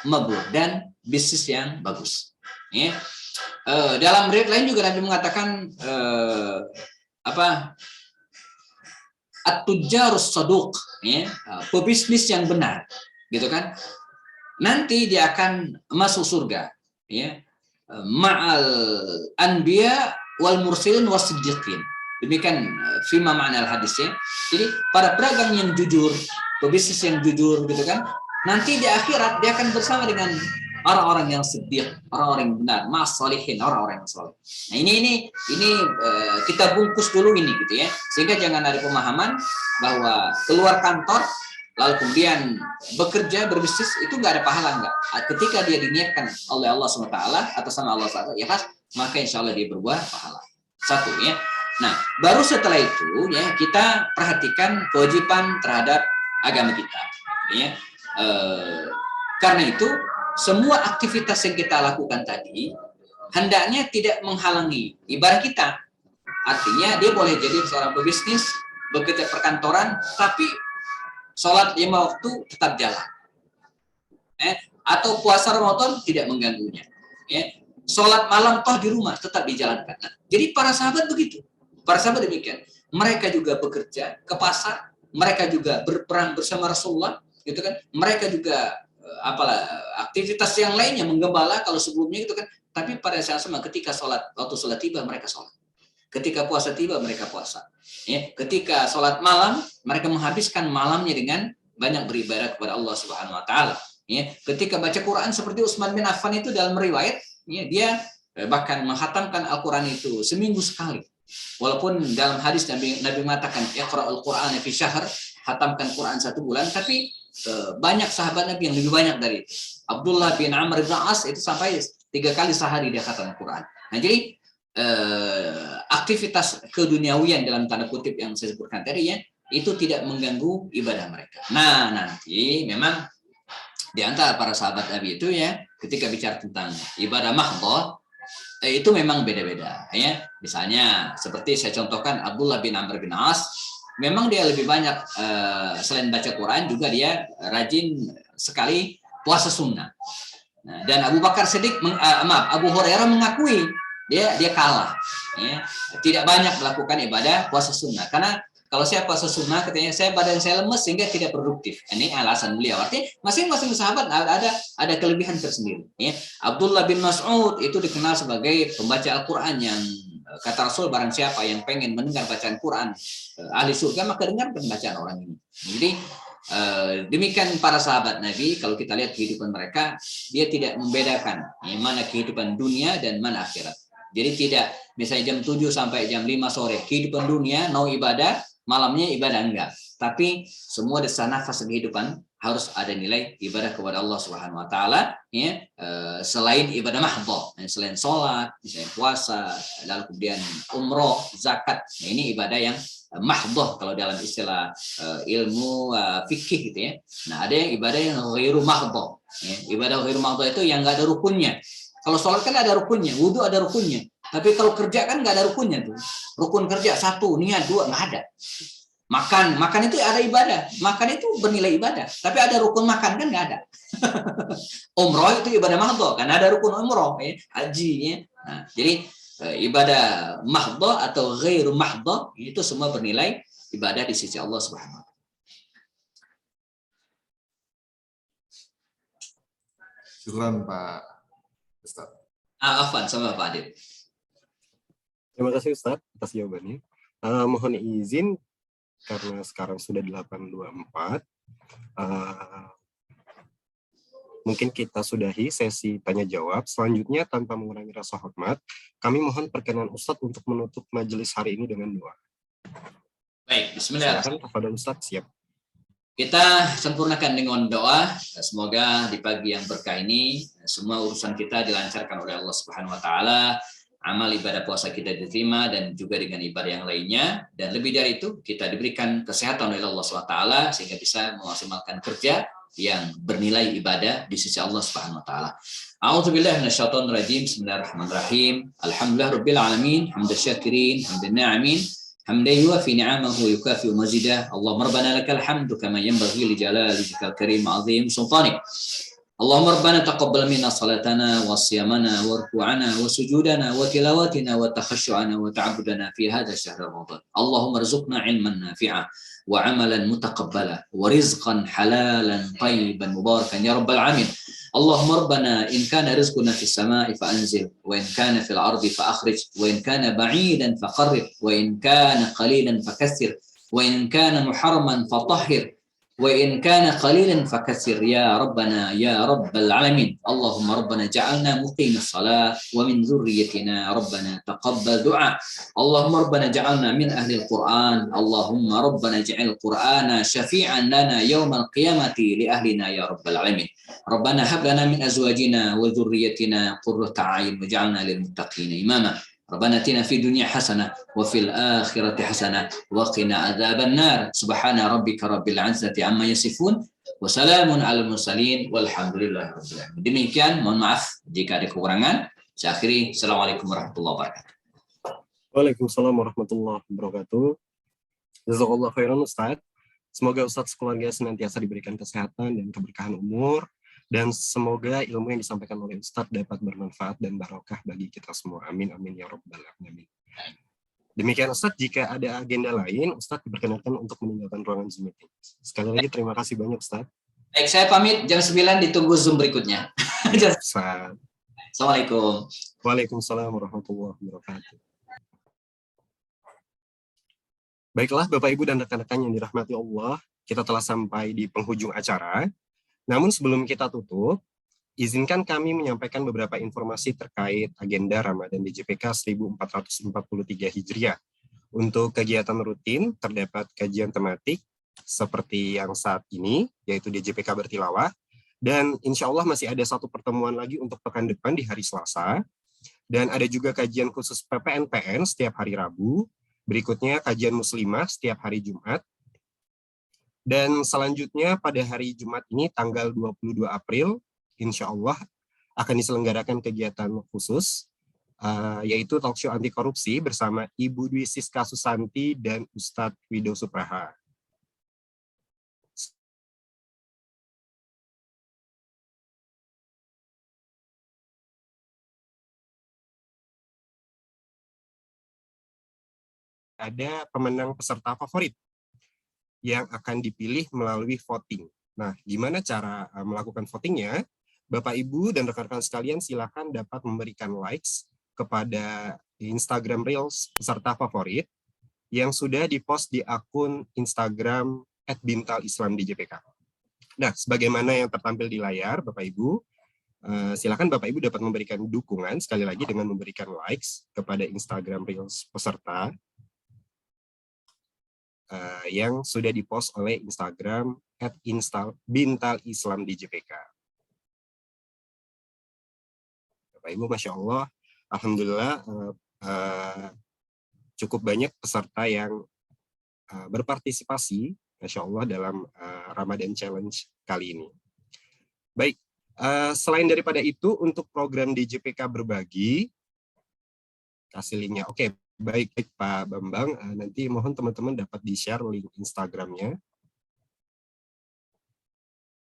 D: mabrur, dan bisnis yang bagus. Ya. Dalam riwayat lain juga Nabi mengatakan at-tujjarus saduq, ya, pebisnis yang benar, gitu kan? Nanti dia akan masuk surga, ya, ma'al anbiya wal mursalin wasiddiqin. Demikian fima ma'na al-hadis, ya. Jadi para pedagang yang jujur, pebisnis yang jujur, gitu kan? Nanti di akhirat dia akan bersama dengan orang-orang yang siddiq, orang-orang yang benar, ma'as sholihin, orang-orang yang soleh. Nah ini kita bungkus dulu ini gitu ya, sehingga jangan ada pemahaman bahwa keluar kantor lalu kemudian bekerja berbisnis itu nggak ada pahala, enggak. Ketika dia diniatkan oleh Allah SWT atas nama Allah SWT, ya kan, maka insya Allah dia berbuah pahala. Satu ya. Nah baru setelah itu ya kita perhatikan kewajiban terhadap agama kita. Ya. Karena itu semua aktivitas yang kita lakukan tadi hendaknya tidak menghalangi ibadah kita. Artinya dia boleh jadi seorang pebisnis, bekerja perkantoran, tapi sholat 5 waktu tetap jalan. Atau puasa Ramadan tidak mengganggunya. Sholat malam toh di rumah tetap dijalankan. Nah, jadi para sahabat begitu. Para sahabat demikian. Mereka juga bekerja ke pasar, mereka juga berperang bersama Rasulullah, gitu kan? Mereka juga aktivitas yang lainnya, menggembala kalau sebelumnya gitu kan. Tapi pada saat sama ketika waktu sholat tiba mereka sholat. Ketika puasa tiba mereka puasa. Ya, ketika sholat malam mereka menghabiskan malamnya dengan banyak beribadah kepada Allah Subhanahu Wa Taala. Ya, ketika baca Quran seperti Utsman bin Affan itu dalam riwayat, ya, dia bahkan menghatamkan Al-Quran itu seminggu sekali. Walaupun dalam hadis Nabi mengatakan Iqra'ul Qur'ana fi syahr, hatamkan Quran 1 bulan, tapi banyak sahabat Nabi yang lebih banyak dari itu. Abdullah bin Amr bin As itu sampai 3 kali sehari dia khatam Quran. Nah jadi aktivitas keduniawian dalam tanda kutip yang saya sebutkan tadi ya, itu tidak mengganggu ibadah mereka. Nah nanti memang di antara para sahabat Nabi itu ya, ketika bicara tentang ibadah mahdhah itu memang beda-beda ya. Misalnya seperti saya contohkan Abdullah bin Amr bin As, memang dia lebih banyak selain baca Quran juga dia rajin sekali puasa sunnah. Nah, dan Abu Hurairah mengakui dia kalah, ya, tidak banyak melakukan ibadah puasa sunnah. Karena kalau saya puasa sunnah, katanya badan saya lemes sehingga tidak produktif. Ini alasan beliau. Artinya masing-masing sahabat ada kelebihan tersendiri. Ya. Abdullah bin Mas'ud itu dikenal sebagai pembaca Al-Quran yang kata Rasul, barang siapa yang pengen mendengar bacaan Quran ahli surga maka dengar bacaan orang ini. Jadi demikian para sahabat Nabi, kalau kita lihat kehidupan mereka, dia tidak membedakan mana kehidupan dunia dan mana akhirat. Jadi tidak misalnya jam 7 sampai jam 5 sore kehidupan dunia, no ibadah, malamnya ibadah enggak. Tapi semua desah nafas kehidupan harus ada nilai ibadah kepada Allah Subhanahu Wa Taala, ya, selain ibadah mahdhah, selain sholat, misalnya puasa, lalu kemudian umroh, zakat. Nah, ini ibadah yang mahdhah kalau dalam istilah ilmu fikih gitu ya. Nah ada yang ibadah yang ghairu mahdhah. Ya. Ibadah ghairu mahdhah itu yang nggak ada rukunnya. Kalau sholat kan ada rukunnya, wudhu ada rukunnya. Tapi kalau kerja kan nggak ada rukunnya tuh. Rukun kerja 1, niat 2 nggak ada. Makan itu ada ibadah. Makan itu bernilai ibadah. Tapi ada rukun makan kan nggak ada. Umroh itu ibadah mahdhah kan ada rukun umroh, ya, haji. Ya. Nah, jadi ibadah mahdhah atau ghairu mahdhah itu semua bernilai ibadah di sisi Allah Subhanahu wa taala.
E: Syukran Pak Ustaz.
D: Afwan sama Pak Adit.
A: Terima kasih Ustadz atas jawabannya. Mohon izin karena sekarang sudah 8.24. Mungkin kita sudahi sesi tanya jawab. Selanjutnya tanpa mengurangi rasa hormat, kami mohon perkenan Ustadz untuk menutup majelis hari ini dengan doa.
D: Baik, bismillah.
A: Silakan kepada Ustadz, siap.
D: Kita sempurnakan dengan doa. Semoga di pagi yang berkah ini semua urusan kita dilancarkan oleh Allah Subhanahu wa taala. Amal ibadah puasa kita diterima dan juga dengan ibadah yang lainnya, dan lebih dari itu kita diberikan kesehatan oleh Allah Subhanahu wa taala sehingga bisa memaksimalkan kerja yang bernilai ibadah di sisi Allah Subhanahu wa taala. A'udzubillahi minasyaitonir rajim. Bismillahirrahmanirrahim. Alhamdulillahirabbil alamin, hamdasy syakirin, hamdan na'imin. حمدا يوافي نعمه ويكافئ مزيده اللهم ربنا لك الحمد كما ينبغي لجلال وجهك الكريم عظيم سلطانك اللهم ربنا تقبل منا صلاتنا وصيامنا وركوعنا وسجودنا وتلاوتنا وتخشعنا وتعبدنا في هذا الشهر رمضان اللهم ارزقنا علما نافعا وعملا متقبلا ورزقا حلالا طيبا مباركا يا رب العالمين اللهم ربنا إن كان رزقنا في السماء فأنزل وإن كان في الأرض فأخرج وإن كان بعيدا فقرب وإن كان قليلا فكثر وإن كان محرما فطهر وإن كان قليلا فكثر يا ربنا يا رب العالمين اللهم ربنا جعلنا مقيم الصلاة ومن ذريتنا ربنا تقبل دعاء اللهم ربنا جعلنا من أهل القرآن اللهم ربنا اجعل القرآن شفيعا لنا يوم القيامة لأهلنا يا رب العالمين ربنا هب لنا من أزواجنا وذريتنا قرة أعين واجعلنا للمتقين إماما ربنا اتنا في الدنيا حسنة وفي الآخرة حسنة وقنا عذاب النار سبحان ربك رب العزة عما يصفون وسلام على المرسلين والحمد لله رب العالمين. Demikian, mohon maaf jika ada kekurangan. Saya akhiri. Assalamualaikum warahmatullahi wabarakatuh.
A: Waalaikumsalam warahmatullahi wabarakatuh. Jazakallah khairan Ustaz. Semoga Ustaz keluarga senantiasa diberikan kesehatan dan keberkahan umur. Dan semoga ilmu yang disampaikan oleh Ustadz dapat bermanfaat dan barokah bagi kita semua. Amin, amin, ya Rabbal Alamin. Demikian Ustadz, jika ada agenda lain, Ustadz diperkenankan untuk meninggalkan ruangan Zoom meeting. Sekali lagi terima kasih banyak Ustadz.
D: Baik, saya pamit. Jam 9 ditunggu Zoom berikutnya. Assalamualaikum.
A: Waalaikumsalam warahmatullahi wabarakatuh. Baiklah Bapak Ibu dan rekan-rekan yang dirahmati Allah, kita telah sampai di penghujung acara. Namun sebelum kita tutup, izinkan kami menyampaikan beberapa informasi terkait agenda Ramadan DJPK 1443 Hijriah. Untuk kegiatan rutin, terdapat kajian tematik seperti yang saat ini, yaitu DJPK Bertilawah, dan insya Allah masih ada satu pertemuan lagi untuk pekan depan di hari Selasa, dan ada juga kajian khusus PPNPN setiap hari Rabu, berikutnya kajian Muslimah setiap hari Jumat, dan selanjutnya pada hari Jumat ini tanggal 22 April, insya Allah akan diselenggarakan kegiatan khusus, yaitu talkshow anti korupsi bersama Ibu Dwi Siska Susanti dan Ustadz Widow Supraha. Ada pemenang peserta favorit yang akan dipilih melalui voting. Nah, gimana cara melakukan votingnya? Bapak, Ibu, dan rekan-rekan sekalian silakan dapat memberikan likes kepada Instagram Reels peserta favorit yang sudah dipost di akun Instagram @bintalislamdjpk. Nah, sebagaimana yang tertampil di layar, Bapak, Ibu, silakan Bapak, Ibu dapat memberikan dukungan sekali lagi dengan memberikan likes kepada Instagram Reels peserta yang sudah dipost oleh Instagram @bintalislamdjpk. Bapak Ibu, Masya Allah, Alhamdulillah cukup banyak peserta yang berpartisipasi, Masya Allah, dalam Ramadan Challenge kali ini. Baik, selain daripada itu, untuk program DJPK Berbagi, kasih linknya. Oke. Baik Pak Bambang, nanti mohon teman-teman dapat di-share link Instagramnya.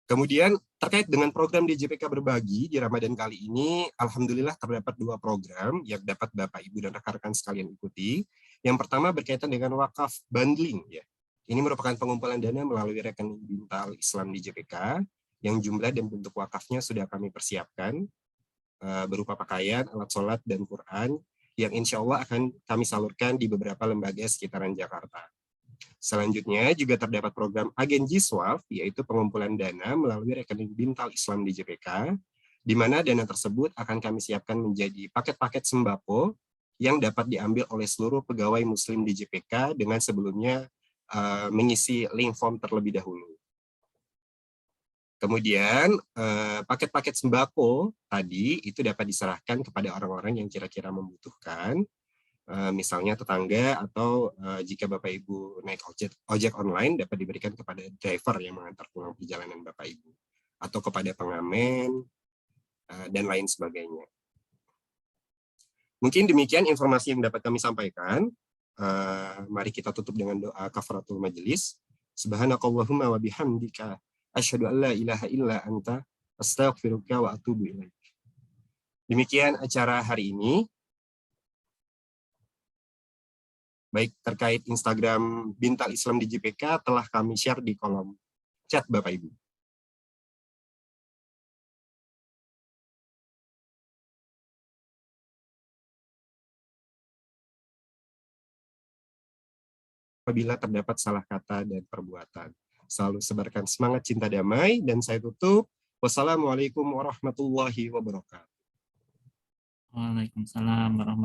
A: Kemudian terkait dengan program DJPK Berbagi di Ramadan kali ini, Alhamdulillah terdapat 2 program yang dapat Bapak, Ibu, dan rekan-rekan sekalian ikuti. Yang pertama berkaitan dengan wakaf bundling. Ya. Ini merupakan pengumpulan dana melalui rekening Bintal Islam DJPK, yang jumlah dan bentuk wakafnya sudah kami persiapkan. berupa pakaian, alat sholat, dan Quran yang insya Allah akan kami salurkan di beberapa lembaga sekitaran Jakarta. Selanjutnya juga terdapat program Agen Jiswaf, yaitu pengumpulan dana melalui rekening Bintal Islam di JPK, di mana dana tersebut akan kami siapkan menjadi paket-paket sembako yang dapat diambil oleh seluruh pegawai muslim di JPK dengan sebelumnya mengisi link form terlebih dahulu. Kemudian paket-paket sembako tadi itu dapat diserahkan kepada orang-orang yang kira-kira membutuhkan, misalnya tetangga atau jika Bapak Ibu naik ojek online dapat diberikan kepada driver yang mengantar pulang perjalanan Bapak Ibu, atau kepada pengamen, dan lain sebagainya. Mungkin demikian informasi yang dapat kami sampaikan. Mari kita tutup dengan doa kafaratul majelis. Subhanakallahumma wa bihamdika asyhadu an la ilaha illa anta astaghfiruka wa atubu ilaik. Demikian acara hari ini. Baik, terkait Instagram Bintal Islam di JPK telah kami share di kolom chat Bapak Ibu. Apabila terdapat salah kata dan perbuatan. Selalu sebarkan semangat cinta damai, dan saya tutup. Wassalamualaikum warahmatullahi wabarakatuh.
F: Waalaikumsalam warahmatullahi wabarakatuh.